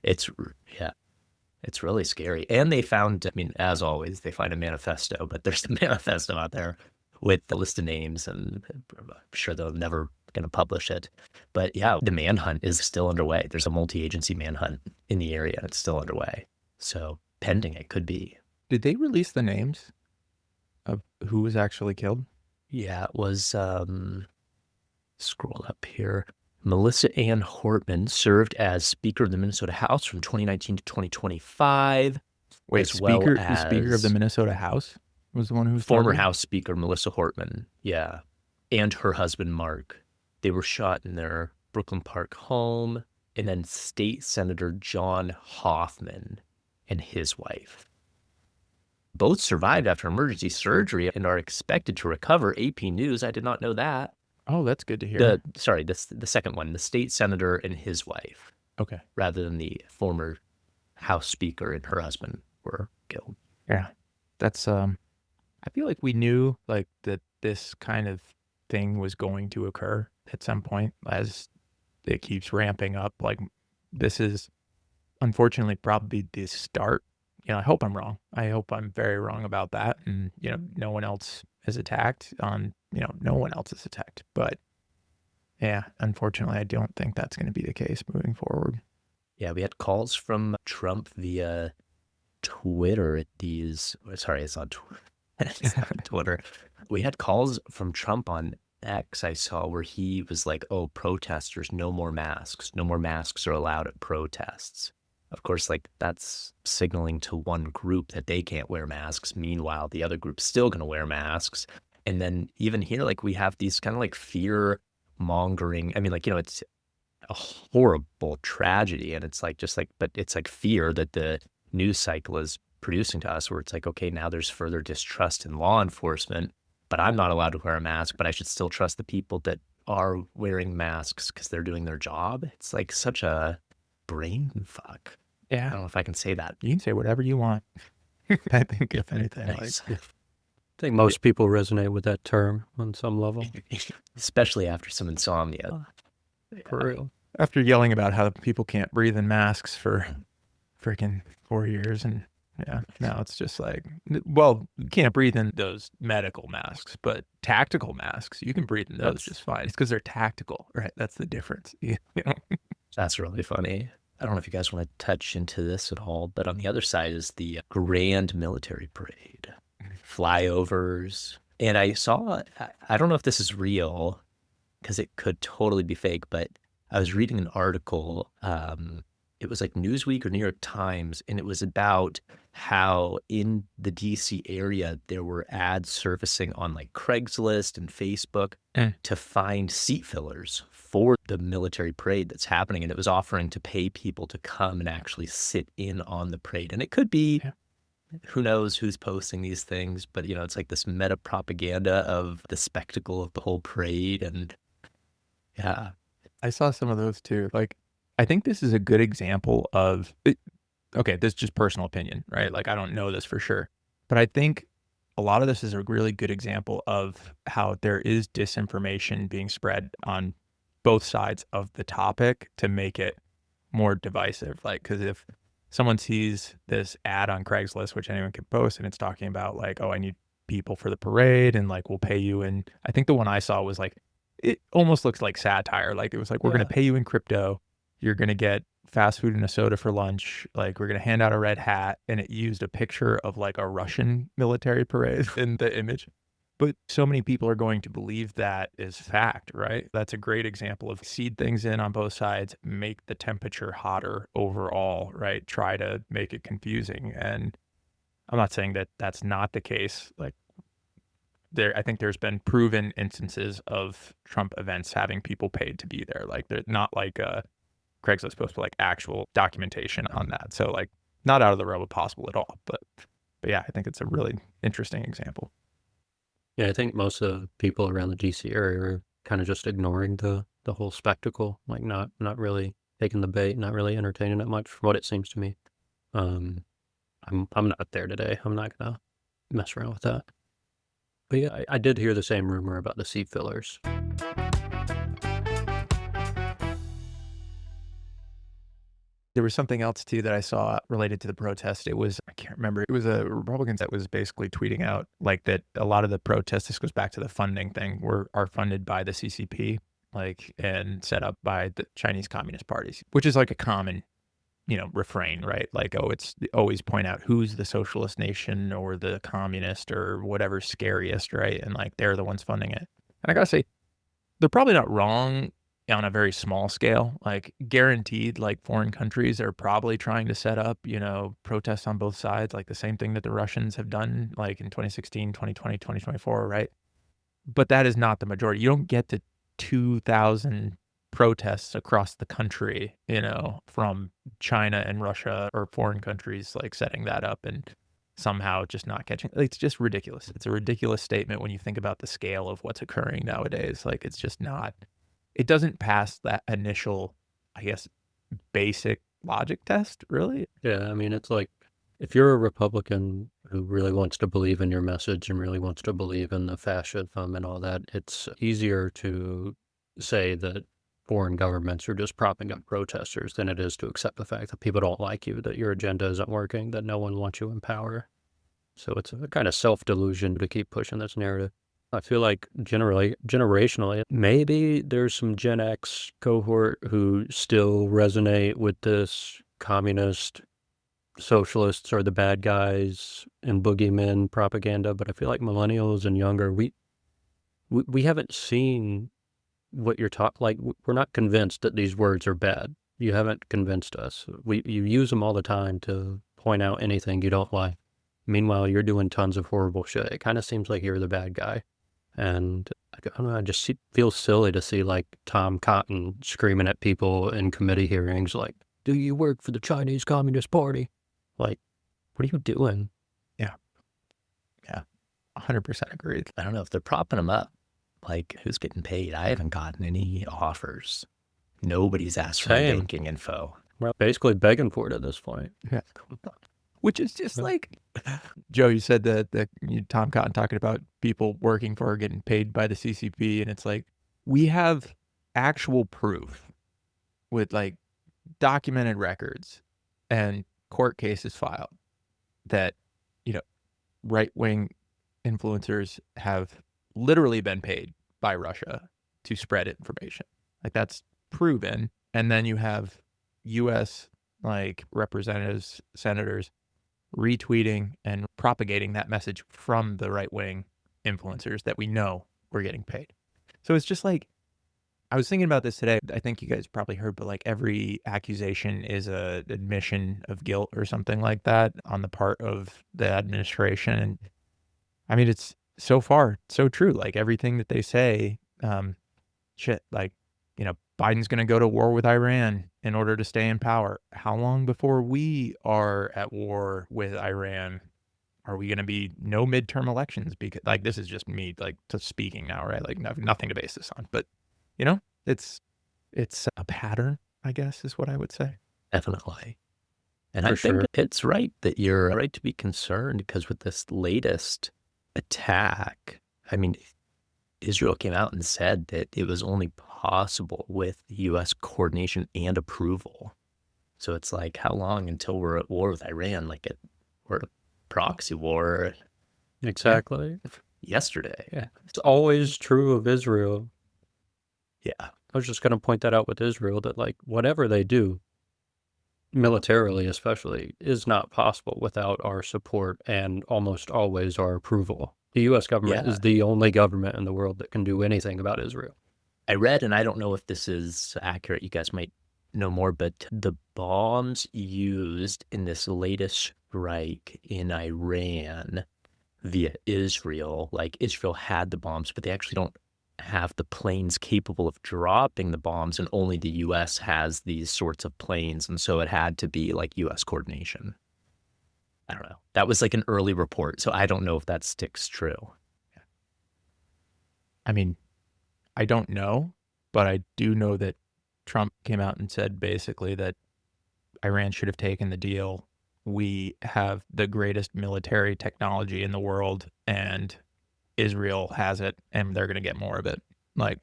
it's really scary. And they found, as always, they find a manifesto, but there's a manifesto out there with the list of names, and I'm sure they're never going to publish it. But yeah, the manhunt is still underway. There's a multi-agency manhunt in the area. It's still underway. So pending, it could be. Did they release the names of who was actually killed? Yeah, it was, scroll up here. Melissa Ann Hortman served as Speaker of the Minnesota House from 2019 to 2025. Wait, as well the Speaker of the Minnesota House was the one who was former targeted? House Speaker Melissa Hortman, yeah, and her husband Mark. They were shot in their Brooklyn Park home, and then State Senator John Hoffman and his wife. Both survived after emergency surgery and are expected to recover. AP News, I did not know that. Oh, that's good to hear. The second one, the state senator and his wife. Okay. Rather than the former House Speaker and her husband were killed. Yeah. That's, I feel like we knew like that this kind of thing was going to occur at some point as it keeps ramping up. Like this is unfortunately probably the start. I hope I'm wrong. I hope I'm very wrong about that. And, no one else is attacked no one else is attacked. But yeah, unfortunately, I don't think that's going to be the case moving forward. Yeah, we had calls from Trump via Twitter at these. Sorry, it's on Twitter. We had calls from Trump on X, I saw, where he was like, oh, protesters, no more masks. No more masks are allowed at protests. Of course, like that's signaling to one group that they can't wear masks. Meanwhile, the other group's still going to wear masks. And then even here, like we have these kind of like fear mongering. I mean, like, it's, a horrible tragedy. And it's like, but it's like fear that the news cycle is producing to us, where it's like, okay, now there's further distrust in law enforcement, but I'm not allowed to wear a mask, but I should still trust the people that are wearing masks because they're doing their job. It's like such a brain fuck. I Yeah, don't know if I can say that. you can say whatever you want. I think if anything, like, Nice. I think most people resonate with that term on some level. Especially after some insomnia. For real. after yelling about how people can't breathe in masks for freaking 4 years, and yeah, now it's just like, well, you can't breathe in those medical masks, but tactical masks, you can breathe in those That's- just fine. It's because they're tactical, right? That's the difference. You know? That's really funny. I don't know if you guys want to touch into this at all, but on the other side is the grand military parade, flyovers. And I saw, I don't know if this is real because it could totally be fake, but I was reading an article. It was like Newsweek or New York Times, and it was about how in the DC area there were ads surfacing on like Craigslist and Facebook to find seat fillers for the military parade that's happening. And it was offering to pay people to come and actually sit in on the parade. And it could be, who knows who's posting these things, but it's like this meta propaganda of the spectacle of the whole parade. And yeah, I saw some of those too. Like, I think this is a good example of, okay, this is just personal opinion, right? Like, I don't know this for sure, but I think a lot of this is a really good example of how there is disinformation being spread on both sides of the topic to make it more divisive. Like, because if someone sees this ad on Craigslist, which anyone can post, and it's talking about like, oh, I need people for the parade, and like, we'll pay you. And I think the one I saw was like, it almost looks like satire. Like, it was like, we're going to pay you in crypto. You're going to get fast food and a soda for lunch. Like, we're going to hand out a red hat. And it used a picture of like a Russian military parade in the image. But so many people are going to believe that is fact, right? That's a great example of seed things in on both sides, make the temperature hotter overall, right? Try to make it confusing. And I'm not saying that that's not the case. Like, I think there's been proven instances of Trump events having people paid to be there. Like, they're not like a Craigslist post, but like actual documentation on that. So like, not out of the realm of possible at all. But yeah, I think it's a really interesting example. Yeah, I think most of the people around the DC area are kind of just ignoring the whole spectacle, like not really taking the bait, not really entertaining it much, from what it seems to me. I'm not there today. I'm not gonna mess around with that. But yeah, I did hear the same rumor about the seat fillers. There was something else too that I saw related to the protest. It was, I can't remember. It was a Republican that was basically tweeting out like that a lot of the protests, this goes back to the funding thing, are funded by the CCP, like, and set up by the Chinese Communist parties, which is like a common, refrain, right? Like, oh, it's always point out who's the socialist nation or the communist or whatever's scariest, right? And like, they're the ones funding it. And I gotta say, they're probably not wrong on a very small scale. Like, guaranteed, like, foreign countries are probably trying to set up, protests on both sides, like the same thing that the Russians have done, like in 2016, 2020, 2024, right? But that is not the majority. You don't get to 2,000 protests across the country, from China and Russia or foreign countries, like setting that up and somehow just not catching. It's just ridiculous. It's a ridiculous statement when you think about the scale of what's occurring nowadays. Like, it's just not. It doesn't pass that initial, I guess, basic logic test, really. Yeah, I mean, it's like, if you're a Republican who really wants to believe in your message and really wants to believe in the fascism and all that, it's easier to say that foreign governments are just propping up protesters than it is to accept the fact that people don't like you, that your agenda isn't working, that no one wants you in power. So it's a kind of self-delusion to keep pushing this narrative. I feel like generationally, maybe there's some Gen X cohort who still resonate with this communist, socialists are the bad guys and boogeymen propaganda, but I feel like millennials and younger, we haven't seen what you're talking, like, we're not convinced that these words are bad. You haven't convinced us. You use them all the time to point out anything you don't like. Meanwhile, you're doing tons of horrible shit. It kind of seems like you're the bad guy. And I don't know, I just feel silly to see like Tom Cotton screaming at people in committee hearings like, do you work for the Chinese Communist Party? Like, what are you doing? Yeah. 100% agree. I don't know if they're propping him up. Like, who's getting paid? I haven't gotten any offers. Nobody's asked for my Same. banking info. We're basically begging for it at this point. Yeah. Which is just like, Joe, you said that Tom Cotton talking about people working for or getting paid by the CCP. And it's like, we have actual proof with like documented records and court cases filed that, right-wing influencers have literally been paid by Russia to spread information. Like, that's proven. And then you have U.S. like representatives, senators retweeting and propagating that message from the right-wing influencers that we know we're getting paid. So it's just like, I was thinking about this today. I think you guys probably heard, but like every accusation is a admission of guilt or something like that on the part of the administration. And I mean, it's so far so true. Like everything that they say, like, Biden's going to go to war with Iran in order to stay in power. How long before we are at war with Iran are we going to be no midterm elections? Because like, this is just me like just speaking now, right? Like nothing to base this on, but it's a pattern, I guess, is what I would say. Definitely. And For I think sure. it's right that you're right to be concerned, because with this latest attack, I mean, Israel came out and said that it was only possible with U.S. coordination and approval. So it's like, how long until we're at war with Iran? Like, we're at a proxy war Exactly. yesterday. Yeah. It's always true of Israel. Yeah. I was just going to point that out with Israel, that like whatever they do, militarily especially, is not possible without our support and almost always our approval. The U.S. government Yeah. is the only government in the world that can do anything about Israel. I read, and I don't know if this is accurate, you guys might know more, but the bombs used in this latest strike in Iran via Israel, like Israel had the bombs, but they actually don't have the planes capable of dropping the bombs, and only the U.S. has these sorts of planes, and so it had to be like U.S. coordination. I don't know. That was like an early report, so I don't know if that sticks true. I mean, I don't know, but I do know that Trump came out and said basically that Iran should have taken the deal. We have the greatest military technology in the world, and Israel has it, and they're going to get more of it. Like,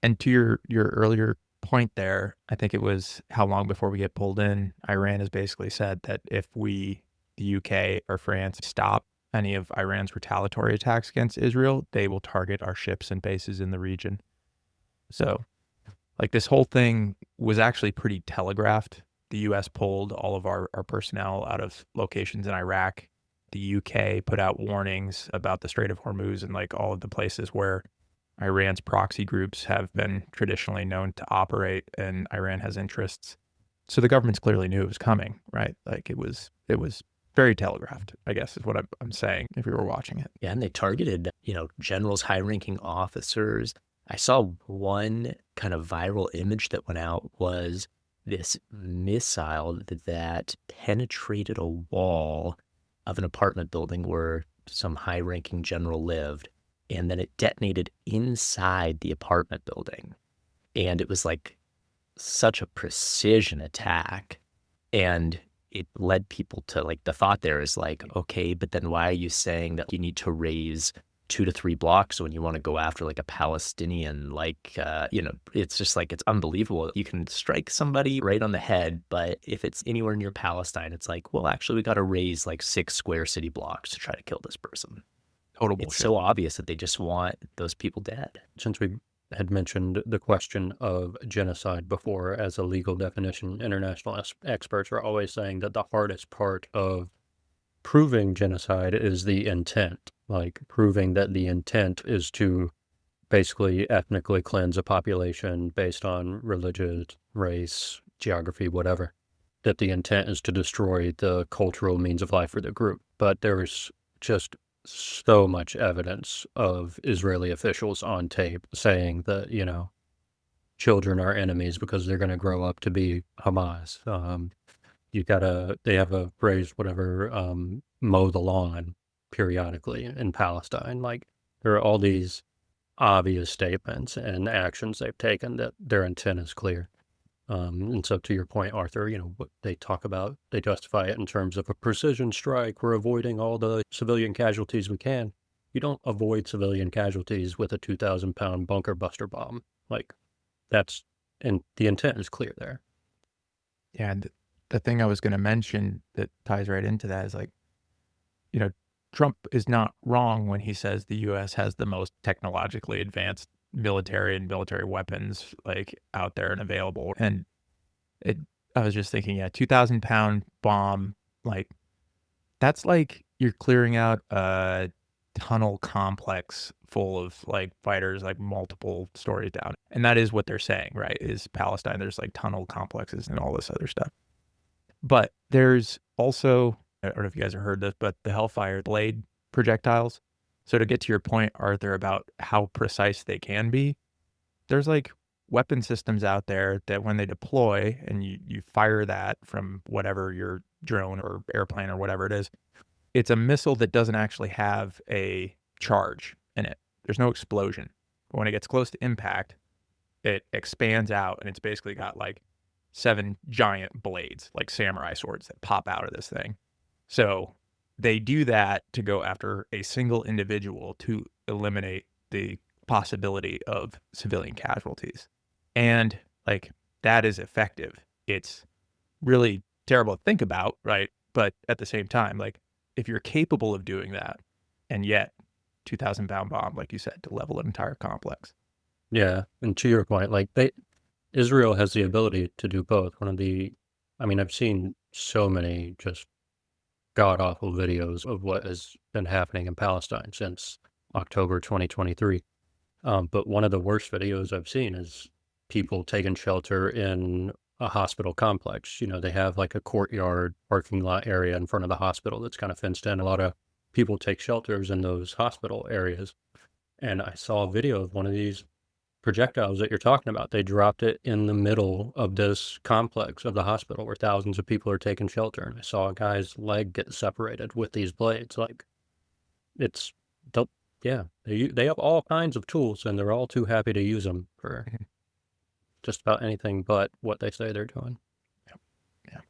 and to your earlier point there, I think it was how long before we get pulled in. Iran has basically said that if we, the UK or France, stop any of Iran's retaliatory attacks against Israel, they will target our ships and bases in the region. So, like, this whole thing was actually pretty telegraphed. The U.S. pulled all of our personnel out of locations in Iraq. The UK put out warnings about the Strait of Hormuz and like all of the places where Iran's proxy groups have been traditionally known to operate, and Iran has interests. So the governments clearly knew it was coming, right? Like it was very telegraphed, I guess is what I'm saying if we were watching it. Yeah, and they targeted, generals, high-ranking officers. I saw one kind of viral image that went out was this missile that penetrated a wall of an apartment building where some high-ranking general lived, and then it detonated inside the apartment building. And it was like such a precision attack. And it led people to like, the thought there is like, okay, but then why are you saying that you need to raise 2 to 3 blocks when you want to go after like a Palestinian? Like, it's just like, it's unbelievable. You can strike somebody right on the head, but if it's anywhere near Palestine, it's like, well, actually, we got to raise like 6 square city blocks to try to kill this person. Total It's bullshit. so obvious that they just want those people dead. Since we had mentioned the question of genocide before as a legal definition, international experts are always saying that the hardest part of proving genocide is the intent, like proving that the intent is to basically ethnically cleanse a population based on religion, race, geography, whatever, that the intent is to destroy the cultural means of life for the group. But there's just so much evidence of Israeli officials on tape saying that, children are enemies because they're going to grow up to be Hamas. They have a phrase, whatever, mow the lawn periodically in Palestine. Like, there are all these obvious statements and actions they've taken that their intent is clear. And so to your point, Arthur, what they talk about, they justify it in terms of a precision strike. We're avoiding all the civilian casualties we can. You don't avoid civilian casualties with a 2,000-pound bunker buster bomb. Like, and the intent is clear there. Yeah, and the thing I was going to mention that ties right into that is, like, Trump is not wrong when he says the U.S. has the most technologically advanced military and military weapons, like, out there and available. And I was just thinking, 2,000-pound bomb, like, that's like you're clearing out a tunnel complex full of, like, fighters, like, multiple stories down. And that is what they're saying, right? Is Palestine, there's, like, tunnel complexes and all this other stuff. But there's also, I don't know if you guys have heard this, but the Hellfire blade projectiles. So to get to your point, Arthur, about how precise they can be, there's, like, weapon systems out there that when they deploy and you fire that from whatever your drone or airplane or whatever it is, it's a missile that doesn't actually have a charge in it. There's no explosion. But when it gets close to impact, it expands out, and it's basically got, like, 7 giant blades, like samurai swords, that pop out of this thing. So they do that to go after a single individual to eliminate the possibility of civilian casualties. And, like, that is effective. It's really terrible to think about, right? But at the same time, like, if you're capable of doing that, and yet 2,000-pound bomb, like you said, to level an entire complex. Yeah, and to your point, like, Israel has the ability to do both. I've seen so many just god-awful videos of what has been happening in Palestine since October 2023. But one of the worst videos I've seen is people taking shelter in a hospital complex. They have, like, a courtyard parking lot area in front of the hospital that's kind of fenced in. A lot of people take shelters in those hospital areas. And I saw a video of one of these projectiles that you're talking about. They dropped it in the middle of this complex of the hospital where thousands of people are taking shelter. And I saw a guy's leg get separated with these blades. Like, they have all kinds of tools, and they're all too happy to use them for just about anything but what they say they're doing. Yeah.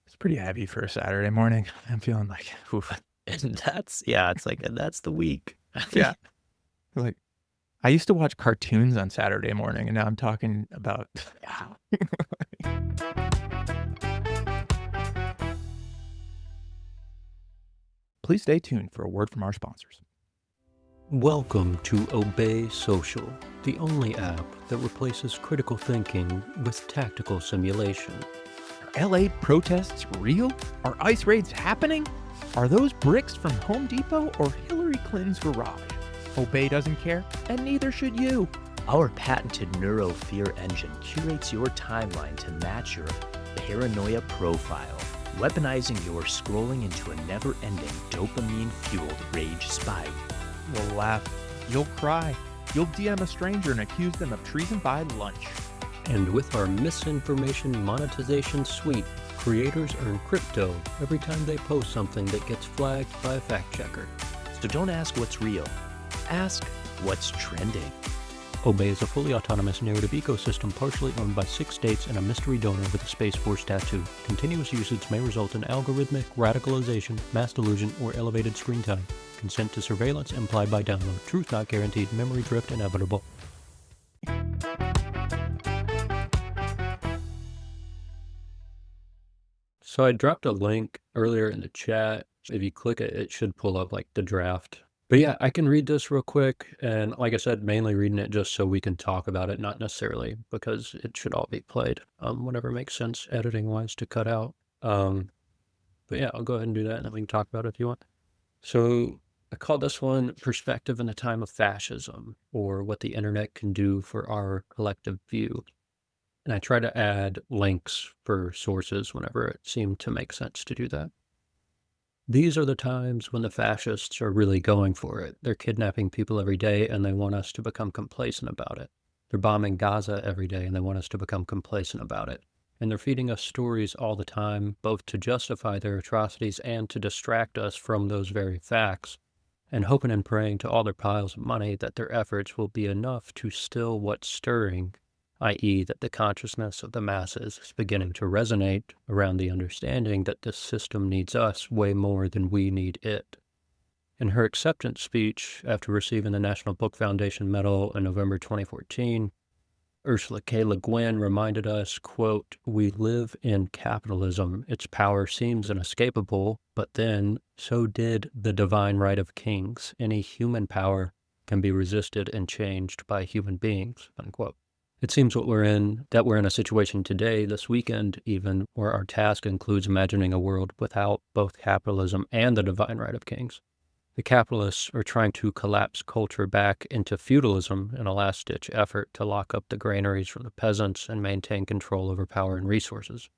It's pretty heavy for a Saturday morning. I'm feeling like, oof. And that's the week. Yeah. Like, I used to watch cartoons on Saturday morning, and now I'm talking about. Please stay tuned for a word from our sponsors. Welcome to Obey Social, the only app that replaces critical thinking with tactical simulation. Are LA protests real? Are ICE raids happening? Are those bricks from Home Depot or Hillary Clinton's garage? Obey doesn't care, and neither should you. Our patented NeuroFear engine curates your timeline to match your paranoia profile, weaponizing your scrolling into a never-ending dopamine-fueled rage spike. You'll laugh, you'll cry, you'll DM a stranger and accuse them of treason by lunch. And with our misinformation monetization suite, creators earn crypto every time they post something that gets flagged by a fact checker. So don't ask what's real. Ask what's trending. Obey is a fully autonomous narrative ecosystem partially owned by 6 states and a mystery donor with a Space Force tattoo. Continuous usage may result in algorithmic radicalization, mass delusion, or elevated screen time. Consent to surveillance implied by download. Truth not guaranteed. Memory drift inevitable. So I dropped a link earlier in the chat. If you click it, it should pull up, like, the draft. But yeah, I can read this real quick. And like I said, mainly reading it just so we can talk about it, not necessarily because it should all be played. Whatever makes sense editing-wise to cut out. But yeah, I'll go ahead and do that, and then we can talk about it if you want. So I call this one Perspective in the Time of Fascism, or What the Internet Can Do for Our Collective View. And I try to add links for sources whenever it seemed to make sense to do that. These are the times when the fascists are really going for it. They're kidnapping people every day and they want us to become complacent about it. They're bombing Gaza every day and they want us to become complacent about it. And they're feeding us stories all the time, both to justify their atrocities and to distract us from those very facts, and hoping and praying to all their piles of money that their efforts will be enough to still what's stirring, i.e., that the consciousness of the masses is beginning to resonate around the understanding that this system needs us way more than we need it. In her acceptance speech after receiving the National Book Foundation Medal in November 2014, Ursula K. Le Guin reminded us, quote, "We live in capitalism. Its power seems inescapable, but then so did the divine right of kings. Any human power can be resisted and changed by human beings," unquote. It seems that we're in a situation today, this weekend even, where our task includes imagining a world without both capitalism and the divine right of kings. The capitalists are trying to collapse culture back into feudalism in a last-ditch effort to lock up the granaries from the peasants and maintain control over power and resources.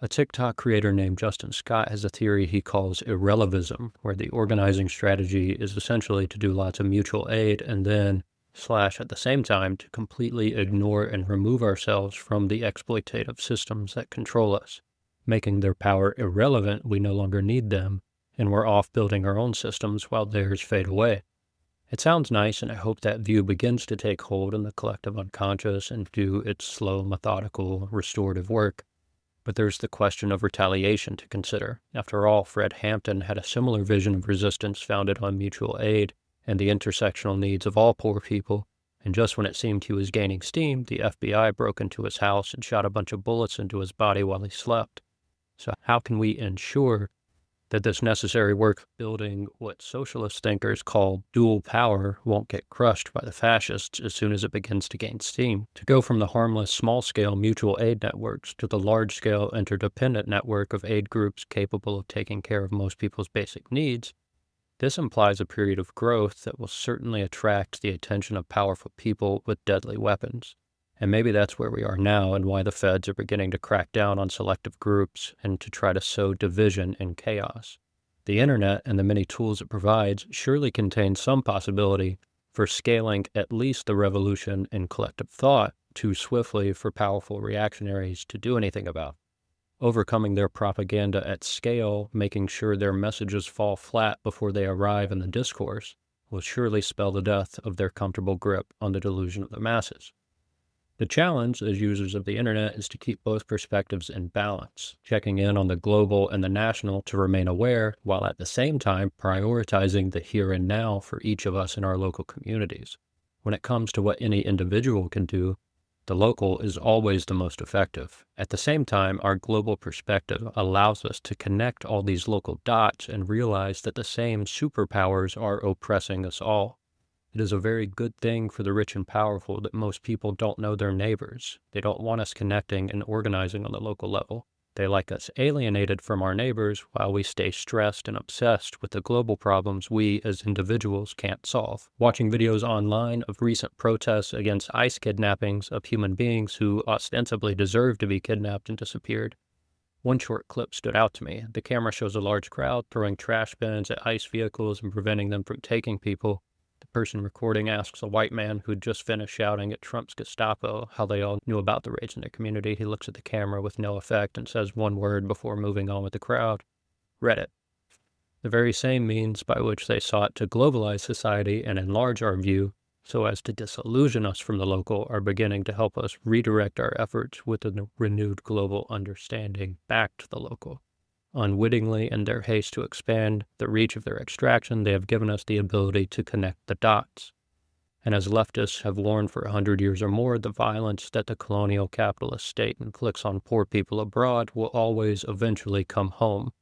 A TikTok creator named Justin Scott has a theory he calls irrelevism, where the organizing strategy is essentially to do lots of mutual aid and then at the same time to completely ignore and remove ourselves from the exploitative systems that control us. Making their power irrelevant, we no longer need them, and we're off building our own systems while theirs fade away. It sounds nice, and I hope that view begins to take hold in the collective unconscious and do its slow, methodical, restorative work. But there's the question of retaliation to consider. After all, Fred Hampton had a similar vision of resistance founded on mutual aid and the intersectional needs of all poor people, and just when it seemed he was gaining steam, the FBI broke into his house and shot a bunch of bullets into his body while he slept. So how can we ensure that this necessary work of building what socialist thinkers call dual power won't get crushed by the fascists as soon as it begins to gain steam? To go from the harmless small-scale mutual aid networks to the large-scale interdependent network of aid groups capable of taking care of most people's basic needs, this implies a period of growth that will certainly attract the attention of powerful people with deadly weapons. And maybe that's where we are now and why the feds are beginning to crack down on selective groups and to try to sow division and chaos. The internet and the many tools it provides surely contain some possibility for scaling at least the revolution in collective thought too swiftly for powerful reactionaries to do anything about. Overcoming their propaganda at scale, making sure their messages fall flat before they arrive in the discourse, will surely spell the death of their comfortable grip on the delusion of the masses. The challenge as users of the internet is to keep both perspectives in balance, checking in on the global and the national to remain aware, while at the same time prioritizing the here and now for each of us in our local communities. When it comes to what any individual can do, the local is always the most effective. At the same time, our global perspective allows us to connect all these local dots and realize that the same superpowers are oppressing us all. It is a very good thing for the rich and powerful that most people don't know their neighbors. They don't want us connecting and organizing on the local level. They like us alienated from our neighbors while we stay stressed and obsessed with the global problems we as individuals can't solve. Watching videos online of recent protests against ICE kidnappings of human beings who ostensibly deserve to be kidnapped and disappeared. One short clip stood out to me. The camera shows a large crowd throwing trash bins at ICE vehicles and preventing them from taking people. The person recording asks a white man who'd just finished shouting at Trump's Gestapo how they all knew about the raids in their community. He looks at the camera with no effect and says one word before moving on with the crowd. Reddit. The very same means by which they sought to globalize society and enlarge our view so as to disillusion us from the local are beginning to help us redirect our efforts with a renewed global understanding back to the local. Unwittingly, in their haste to expand the reach of their extraction, they have given us the ability to connect the dots. And as leftists have warned for 100 years or more, the violence that the colonial capitalist state inflicts on poor people abroad will always eventually come home.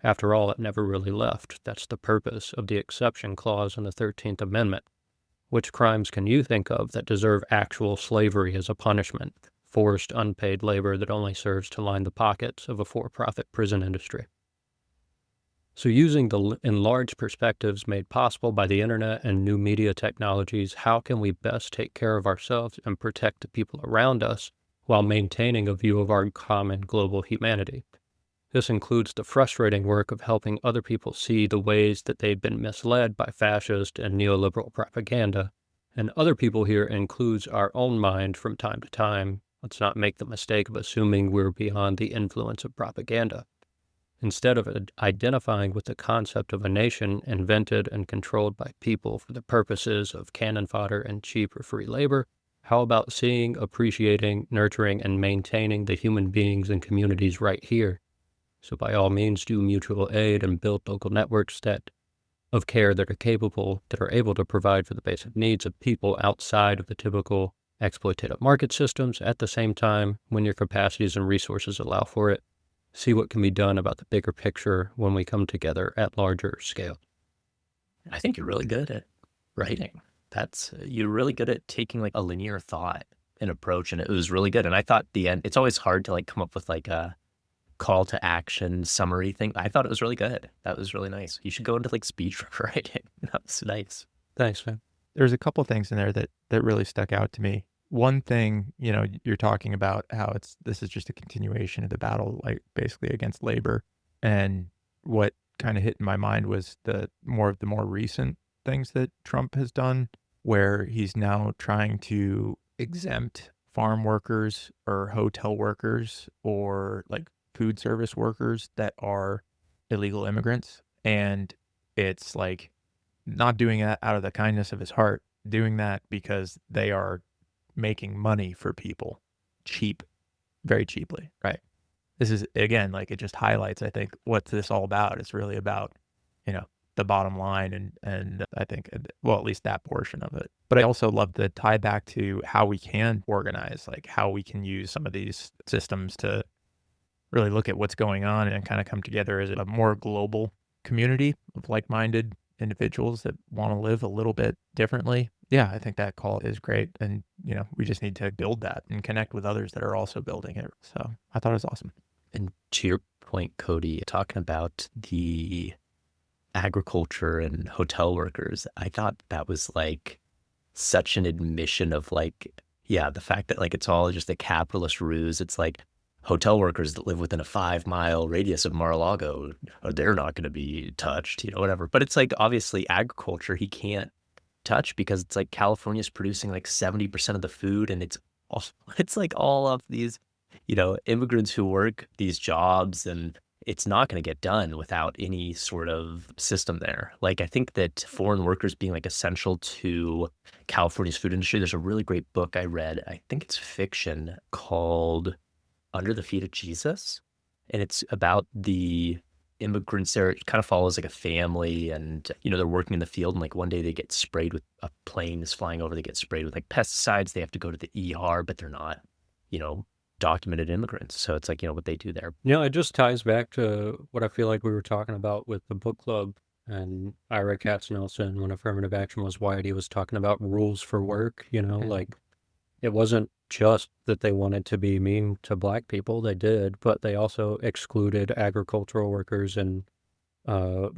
After all, it never really left. That's the purpose of the exception clause in the 13th Amendment. Which crimes can you think of that deserve actual slavery as a punishment? Forced, unpaid labor that only serves to line the pockets of a for-profit prison industry. So using the enlarged perspectives made possible by the internet and new media technologies, how can we best take care of ourselves and protect the people around us while maintaining a view of our common global humanity? This includes the frustrating work of helping other people see the ways that they've been misled by fascist and neoliberal propaganda. And other people here includes our own mind from time to time. Let's not make the mistake of assuming we're beyond the influence of propaganda. Instead of identifying with the concept of a nation invented and controlled by people for the purposes of cannon fodder and cheap or free labor, how about seeing, appreciating, nurturing, and maintaining the human beings and communities right here? So by all means, do mutual aid and build local networks of care that are able to provide for the basic needs of people outside of the typical exploitative market systems. At the same time, when your capacities and resources allow for it, see what can be done about the bigger picture when we come together at larger scale. I think you're really good at writing. You're really good at taking like a linear thought and approach, and it was really good. And I thought the end, it's always hard to like come up with like a call to action summary thing. I thought it was really good. That was really nice. You should go into like speech writing. That was nice. Thanks, man. There's a couple things in there that really stuck out to me. One thing, you're talking about how this is just a continuation of the battle, like basically against labor. And what kind of hit in my mind was the more recent things that Trump has done, where he's now trying to exempt farm workers or hotel workers or like food service workers that are illegal immigrants. And it's like not doing that out of the kindness of his heart, doing that because they are making money for people very cheaply, right? This is, again, like it just highlights, I think, what's this all about. It's really about, the bottom line and I think, well, at least that portion of it. But I also love the tie back to how we can organize, like how we can use some of these systems to really look at what's going on and kind of come together as a more global community of like-minded individuals that want to live a little bit differently. Yeah, I think that call is great. And, we just need to build that and connect with others that are also building it. So I thought it was awesome. And to your point, Kodie, talking about the agriculture and hotel workers, I thought that was like such an admission of like, yeah, the fact that like it's all just a capitalist ruse. It's like hotel workers that live within a 5-mile radius of Mar-a-Lago, they're not going to be touched, whatever. But it's like obviously agriculture he can't touch because it's like California's producing like 70% of the food, and it's like all of these, immigrants who work these jobs, and it's not going to get done without any sort of system there. Like I think that foreign workers being like essential to California's food industry. There's a really great book I read. I think it's fiction called Under the Feet of Jesus. And it's about the immigrants there. It kind of follows like a family, and, they're working in the field, and like one day they get sprayed with, a plane is flying over, they get sprayed with like pesticides. They have to go to the ER, but they're not, documented immigrants. So it's like, what they do there. It just ties back to what I feel like we were talking about with the book club and Ira Katznelson when affirmative action was wide. He was talking about rules for work, like it wasn't just that they wanted to be mean to black people. They did, but they also excluded agricultural workers and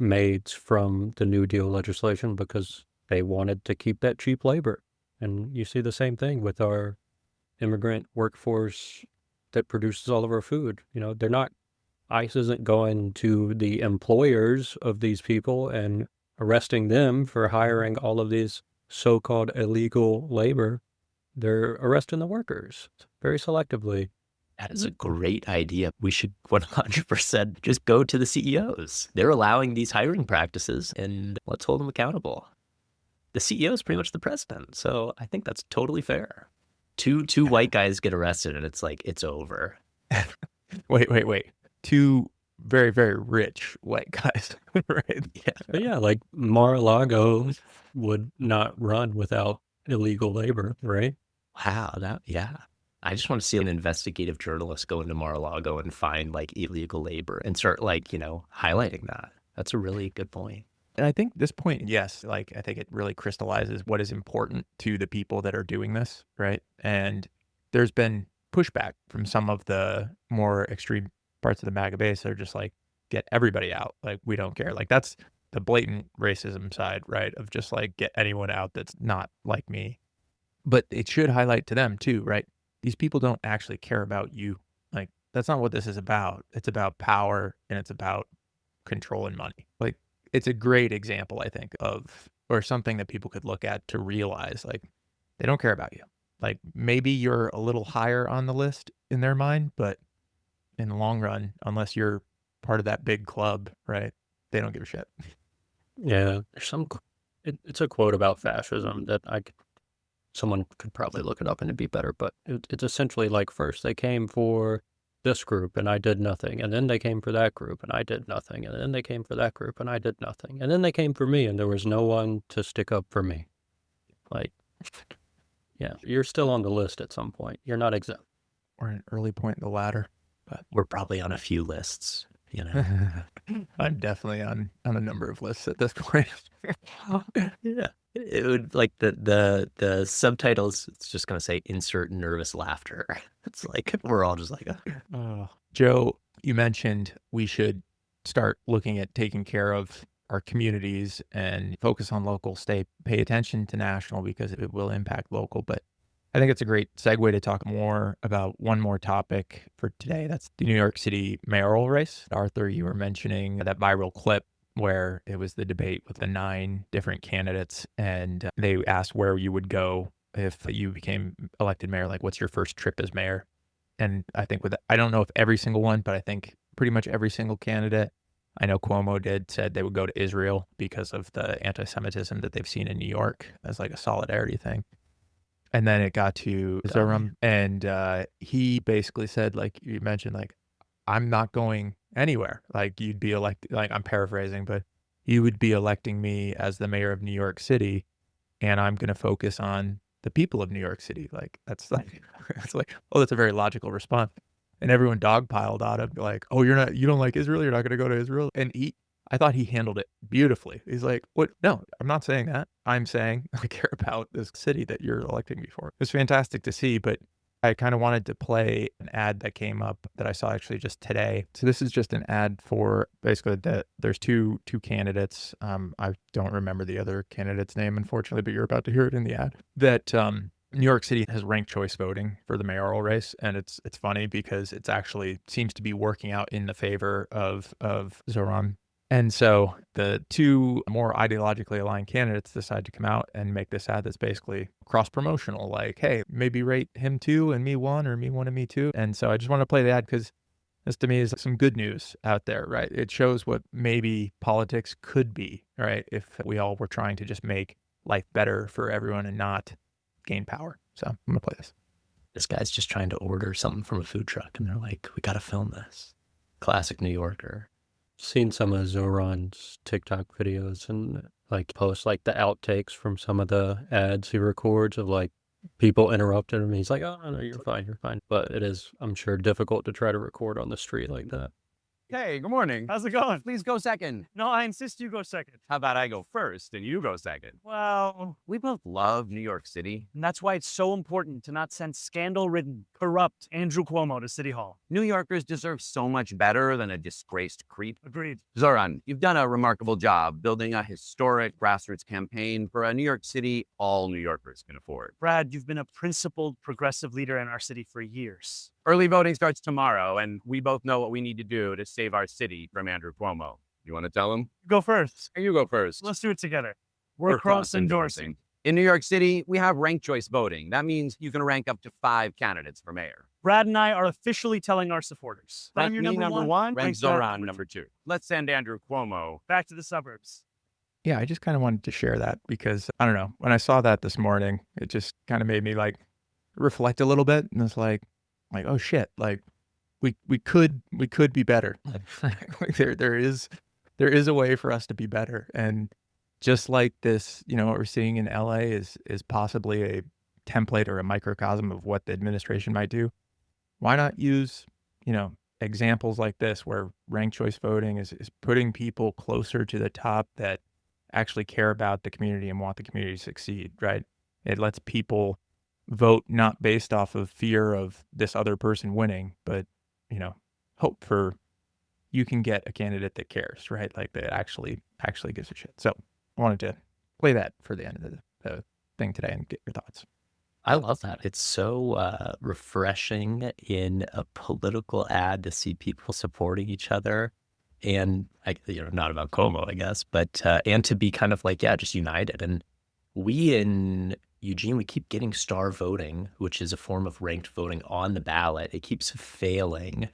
maids from the New Deal legislation because they wanted to keep that cheap labor. And you see the same thing with our immigrant workforce that produces all of our food. They're not, ICE isn't going to the employers of these people and arresting them for hiring all of these so-called illegal labor. They're arresting the workers very selectively. That is a great idea. We should 100% just go to the CEOs. They're allowing these hiring practices, and let's hold them accountable. The CEO is pretty much the president, so I think that's totally fair. Two white guys get arrested, and it's like, it's over. Wait. Two very, very rich white guys, right? Yeah. But yeah, like Mar-a-Lago would not run without illegal labor, right? Wow, yeah. I just want to see an investigative journalist go into Mar-a-Lago and find like illegal labor and start like, highlighting that. That's a really good point. And I think this point, yes, like I think it really crystallizes what is important to the people that are doing this, right? And there's been pushback from some of the more extreme parts of the MAGA base that are just like, get everybody out. Like, we don't care. Like, that's the blatant racism side, right? Of just like, get anyone out that's not like me. But it should highlight to them too, right? These people don't actually care about you. Like, That's not what this is about. It's about power and it's about control and money. Like, it's a great example, I think, of, or something that people could look at to realize, like, they don't care about you. Like, maybe you're a little higher on the list in their mind, but in the long run, unless you're part of that big club, right? They don't give a shit. Yeah, there's it's a quote about fascism that someone could probably look it up and it'd be better, but it's essentially like, first they came for this group and I did nothing, and then they came for that group and I did nothing, and then they came for that group and I did nothing, and then they came for me and there was no one to stick up for me. Like, yeah, you're still on the list at some point. You're not exempt. Or an early point in the ladder. But We're probably on a few lists, you know. I'm definitely on a number of lists at this point. Yeah. It would, like, the subtitles, it's just gonna say insert nervous laughter. It's like we're all just like, Joe, you mentioned we should start looking at taking care of our communities and focus on local, state, pay attention to national because it will impact local. But I think it's a great segue to talk more about one more topic for today. That's the New York City mayoral race. Arthur, you were mentioning that viral clip where it was the debate with the 9 different candidates, and they asked where you would go if you became elected mayor. Like, what's your first trip as mayor? And I think I don't know if every single one, but I think pretty much every single candidate, I know Cuomo said they would go to Israel because of the anti-Semitism that they've seen in New York as like a solidarity thing. And then it got to Zoram, and he basically said, like you mentioned, like, I'm not going anywhere. Like, you'd be elected, like, I'm paraphrasing, but you would be electing me as the mayor of New York City, and I'm going to focus on the people of New York City. Like, that's like, it's like, oh, that's a very logical response. And everyone dogpiled on him, like, oh, you don't like Israel? You're not going to go to Israel? And I thought he handled it beautifully. He's like, what? No, I'm not saying that. I'm saying I care about this city that you're electing me for. It was fantastic to see, but I kind of wanted to play an ad that came up that I saw actually just today. So this is just an ad for basically there's two candidates. I don't remember the other candidate's name, unfortunately, but you're about to hear it in the ad. That New York City has ranked choice voting for the mayoral race, and it's funny because it's actually seems to be working out in the favor of Zoran. And so the 2 more ideologically aligned candidates decide to come out and make this ad that's basically cross-promotional, like, hey, maybe rate him 2 and me 1, or me 1 and me 2. And so I just want to play the ad because this to me is some good news out there, right? It shows what maybe politics could be, right? If we all were trying to just make life better for everyone and not gain power. So I'm going to play this. This guy's just trying to order something from a food truck, and they're like, we got to film this. Classic New Yorker. Seen some of Zoran's TikTok videos and like posts like the outtakes from some of the ads he records of like people interrupting him. He's like, oh, no, you're fine, you're fine. But it is, I'm sure, difficult to try to record on the street like that. Hey, good morning. How's it going? Please go second. No, I insist you go second. How about I go first and you go second? Well, We both love New York City. and that's why it's so important to not send scandal-ridden, corrupt Andrew Cuomo to City Hall. New Yorkers deserve so much better than a disgraced creep. Agreed. Zoran, you've done a remarkable job building a historic grassroots campaign for a New York City all New Yorkers can afford. Brad, you've been a principled, progressive leader in our city for years. Early voting starts tomorrow, and we both know what we need to do to save our city from Andrew Cuomo. You want to tell him? You go first. You go first. Let's do it together. We're cross-endorsing. In New York City, we have ranked choice voting. That means you can rank up to 5 candidates for mayor. Brad and I are officially telling our supporters. Rank I'm your me number one. Rank Rank Zoran number 2. Let's send Andrew Cuomo. Back to the suburbs. Yeah, I just kind of wanted to share that because, I don't know, when I saw that this morning, it just kind of made me like reflect a little bit. And it's like, oh shit, like we could be better. Like there is a way for us to be better. And just like this, you know, what we're seeing in LA is possibly a template or a microcosm of what the administration might do. Why not use, you know, examples like this where ranked choice voting is putting people closer to the top that actually care about the community and want the community to succeed, right? It lets people vote not based off of fear of this other person winning, but, you know, hope for you can get a candidate that cares, right? Like that actually gives a shit. So I wanted to play that for the end of the thing today and get your thoughts. I love that. It's so refreshing in a political ad to see people supporting each other. And not about Como, I guess, but and to be kind of like, yeah, just united. And we in Eugene, we keep getting star voting, which is a form of ranked voting on the ballot. It keeps failing,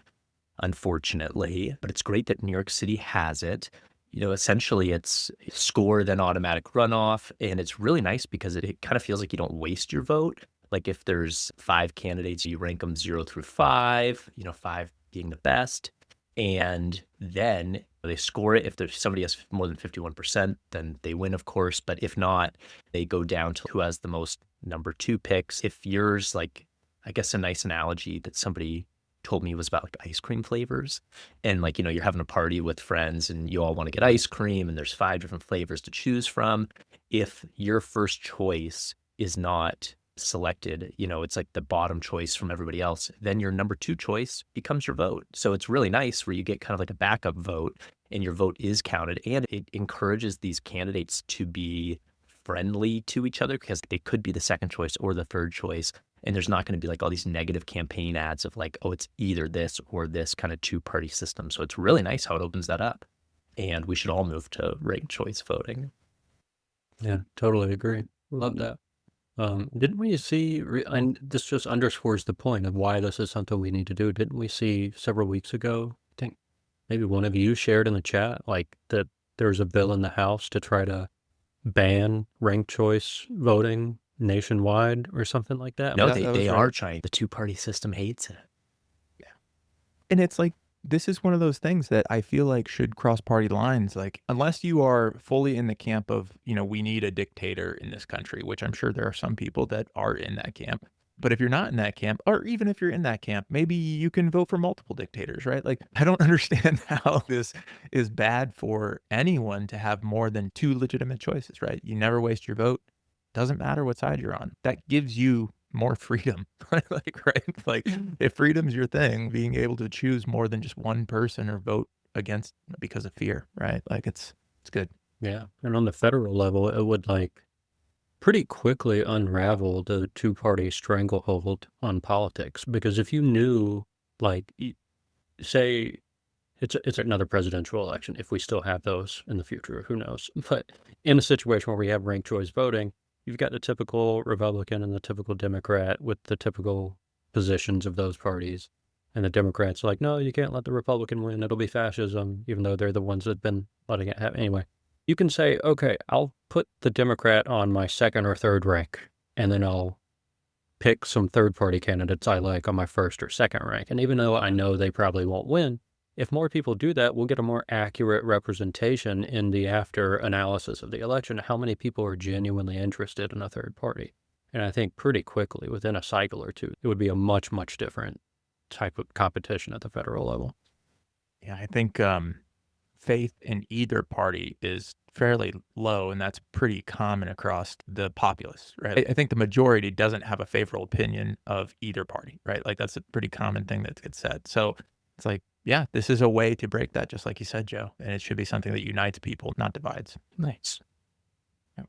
unfortunately, but it's great that New York City has it. Essentially it's score, then automatic runoff. And it's really nice because it kind of feels like you don't waste your vote. Like if there's 5 candidates, you rank them 0 through 5, 5 being the best. And then they score it. If there's somebody has more than 51%, then they win, of course. But if not, they go down to who has the most number 2 picks. If yours, like, I guess a nice analogy that somebody told me was about like ice cream flavors. And like, you're having a party with friends and you all want to get ice cream and there's 5 different flavors to choose from. If your first choice is not selected, it's like the bottom choice from everybody else, then your number 2 choice becomes your vote. So it's really nice where you get kind of like a backup vote and your vote is counted, and it encourages these candidates to be friendly to each other because they could be the second choice or the third choice. And there's not going to be like all these negative campaign ads of like, oh, it's either this or this kind of 2-party system. So it's really nice how it opens that up. And we should all move to ranked choice voting. Yeah, totally agree. Love that. Didn't we see, and this just underscores the point of why this is something we need to do. Didn't we see several weeks ago, I think maybe one of you shared in the chat, like that there's a bill in the House to try to ban ranked choice voting nationwide or something like that? No, that was they right. are trying. The 2-party system hates it. And it's like, this is one of those things that I feel like should cross party lines. Like, unless you are fully in the camp of, we need a dictator in this country, which I'm sure there are some people that are in that camp. But if you're not in that camp, or even if you're in that camp, maybe you can vote for multiple dictators, right? Like, I don't understand how this is bad for anyone to have more than 2 legitimate choices, right? You never waste your vote. Doesn't matter what side you're on. That gives you more freedom, right? Like if freedom's your thing, being able to choose more than just one person or vote against because of fear, right? Like it's good. Yeah. And on the federal level, it would like pretty quickly unravel the 2-party stranglehold on politics. Because if you knew, like, say it's another presidential election, if we still have those in the future, who knows? But in a situation where we have ranked choice voting, you've got the typical Republican and the typical Democrat with the typical positions of those parties. And the Democrats are like, no, you can't let the Republican win. It'll be fascism, even though they're the ones that have been letting it happen. Anyway, you can say, okay, I'll put the Democrat on my 2nd or 3rd rank, and then I'll pick some third-party candidates I like on my 1st or 2nd rank. And even though I know they probably won't win, if more people do that, we'll get a more accurate representation in the after analysis of the election, how many people are genuinely interested in a third party. And I think pretty quickly, within a cycle or two, it would be a much, much different type of competition at the federal level. Yeah, I think faith in either party is fairly low, and that's pretty common across the populace, right? I think the majority doesn't have a favorable opinion of either party, right? Like that's a pretty common thing that gets said. So it's like, yeah, this is a way to break that, just like you said, Joe. And it should be something that unites people, not divides. Nice.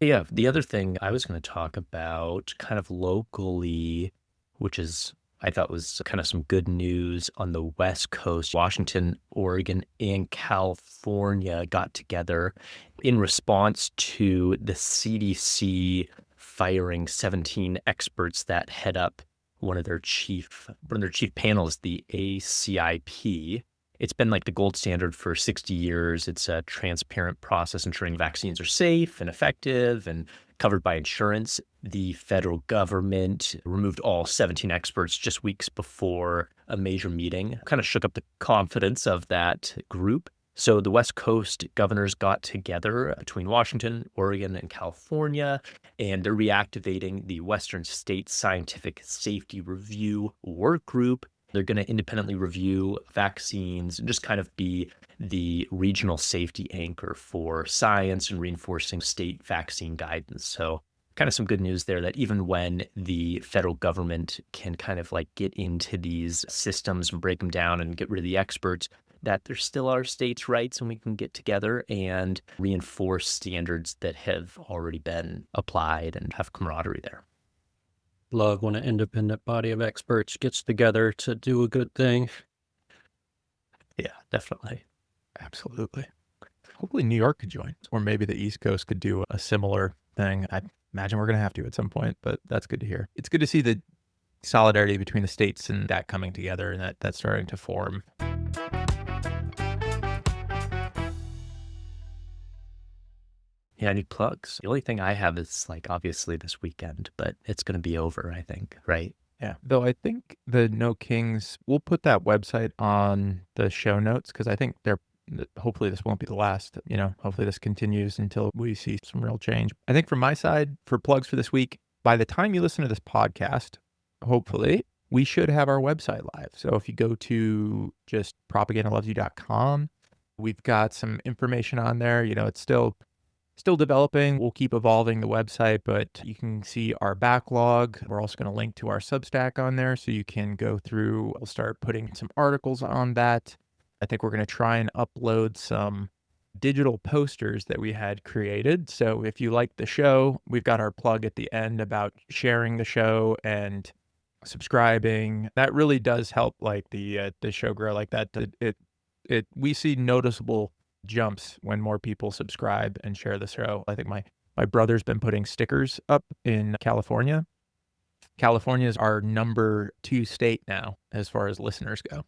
Yeah, the other thing I was going to talk about kind of locally, which is I thought was kind of some good news on the West Coast. Washington, Oregon, and California got together in response to the CDC firing 17 experts that head up one of their chief panels, the ACIP. It's been like the gold standard for 60 years. It's a transparent process ensuring vaccines are safe and effective and covered by insurance. The federal government removed all 17 experts just weeks before a major meeting, kind of shook up the confidence of that group. So the West Coast governors got together between Washington, Oregon, and California, and they're reactivating the Western States Scientific Safety Review Work Group. They're going to independently review vaccines and just kind of be the regional safety anchor for science and reinforcing state vaccine guidance. So kind of some good news there that even when the federal government can kind of like get into these systems and break them down and get rid of the experts, that there still are states' rights and we can get together and reinforce standards that have already been applied and have camaraderie there. love when an independent body of experts gets together to do a good thing. Yeah, definitely. Absolutely. Hopefully New York could join, or maybe the East Coast could do a similar thing. I imagine we're going to have to at some point, but that's good to hear. It's good to see the solidarity between the states and that coming together and that's starting to form. Yeah, any plugs? The only thing I have is like obviously this weekend, but it's going to be over, I think, right? Yeah. Though I think the No Kings, we'll put that website on the show notes because I think hopefully this won't be the last, hopefully this continues until we see some real change. I think from my side, for plugs for this week, by the time you listen to this podcast, hopefully we should have our website live. So if you go to just propagandalovesyou.com, we've got some information on there. It's still developing. We'll keep evolving the website, but you can see our backlog. We're also going to link to our Substack on there so you can go through. We'll start putting some articles on that. I think we're going to try and upload some digital posters that we had created. So if you like the show, we've got our plug at the end about sharing the show and subscribing. That really does help like the show grow like that. We see noticeable jumps when more people subscribe and share the show. I think my brother's been putting stickers up in California. California is our number 2 state now as far as listeners go.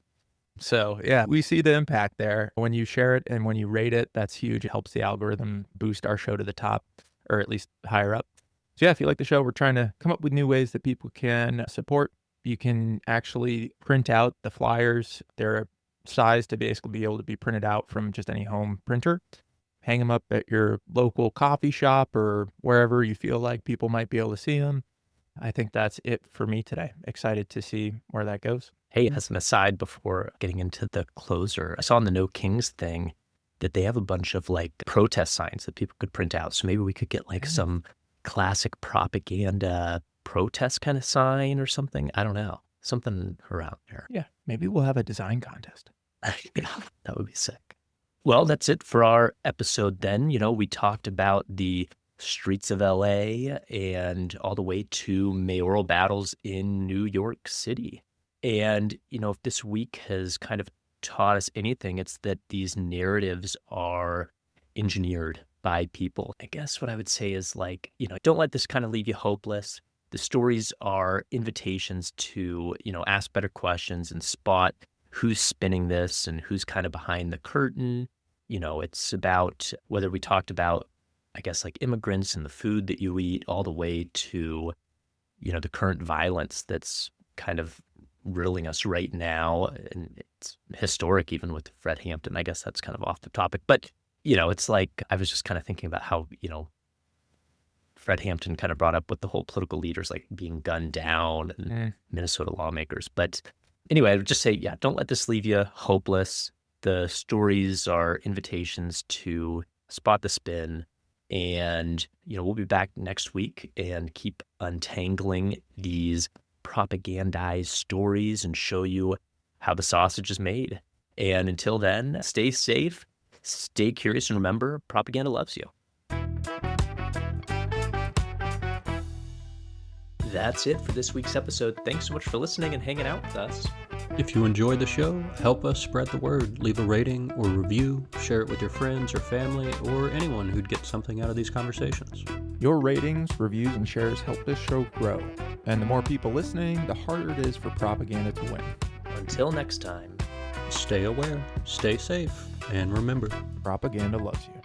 So yeah, we see the impact there. When you share it and when you rate it, that's huge. It helps the algorithm boost our show to the top, or at least higher up. So yeah, if you like the show, we're trying to come up with new ways that people can support. You can actually print out the flyers. They're size to basically be able to be printed out from just any home printer. Hang them up at your local coffee shop or wherever you feel like people might be able to see them. I think that's it for me today. Excited to see where that goes. Hey, as an aside before getting into the closer, I saw on the No Kings thing that they have a bunch of like protest signs that people could print out. So maybe we could get like some classic propaganda protest kind of sign or something. I don't know. Something around there. Yeah, maybe we'll have a design contest. Yeah, that would be sick. Well, that's it for our episode then. We talked about the streets of LA and all the way to mayoral battles in New York City. And, if this week has kind of taught us anything, it's that these narratives are engineered by people. I guess what I would say is like, don't let this kind of leave you hopeless. The stories are invitations to, ask better questions and spot who's spinning this and who's kind of behind the curtain. It's about whether we talked about, I guess, like immigrants and the food that you eat all the way to, the current violence that's kind of riddling us right now. And it's historic, even with Fred Hampton. I guess that's kind of off the topic. But, it's like I was just kind of thinking about how, Fred Hampton kind of brought up with the whole political leaders like being gunned down and Minnesota lawmakers. But anyway, I would just say, yeah, don't let this leave you hopeless. The stories are invitations to spot the spin. And, we'll be back next week and keep untangling these propagandized stories and show you how the sausage is made. And until then, stay safe, stay curious, and remember, propaganda loves you. That's it for this week's episode. Thanks so much for listening and hanging out with us. If you enjoyed the show, help us spread the word. Leave a rating or review, share it with your friends or family, or anyone who'd get something out of these conversations. Your ratings, reviews, and shares help this show grow. And the more people listening, the harder it is for propaganda to win. Until next time, stay aware, stay safe, and remember, propaganda loves you.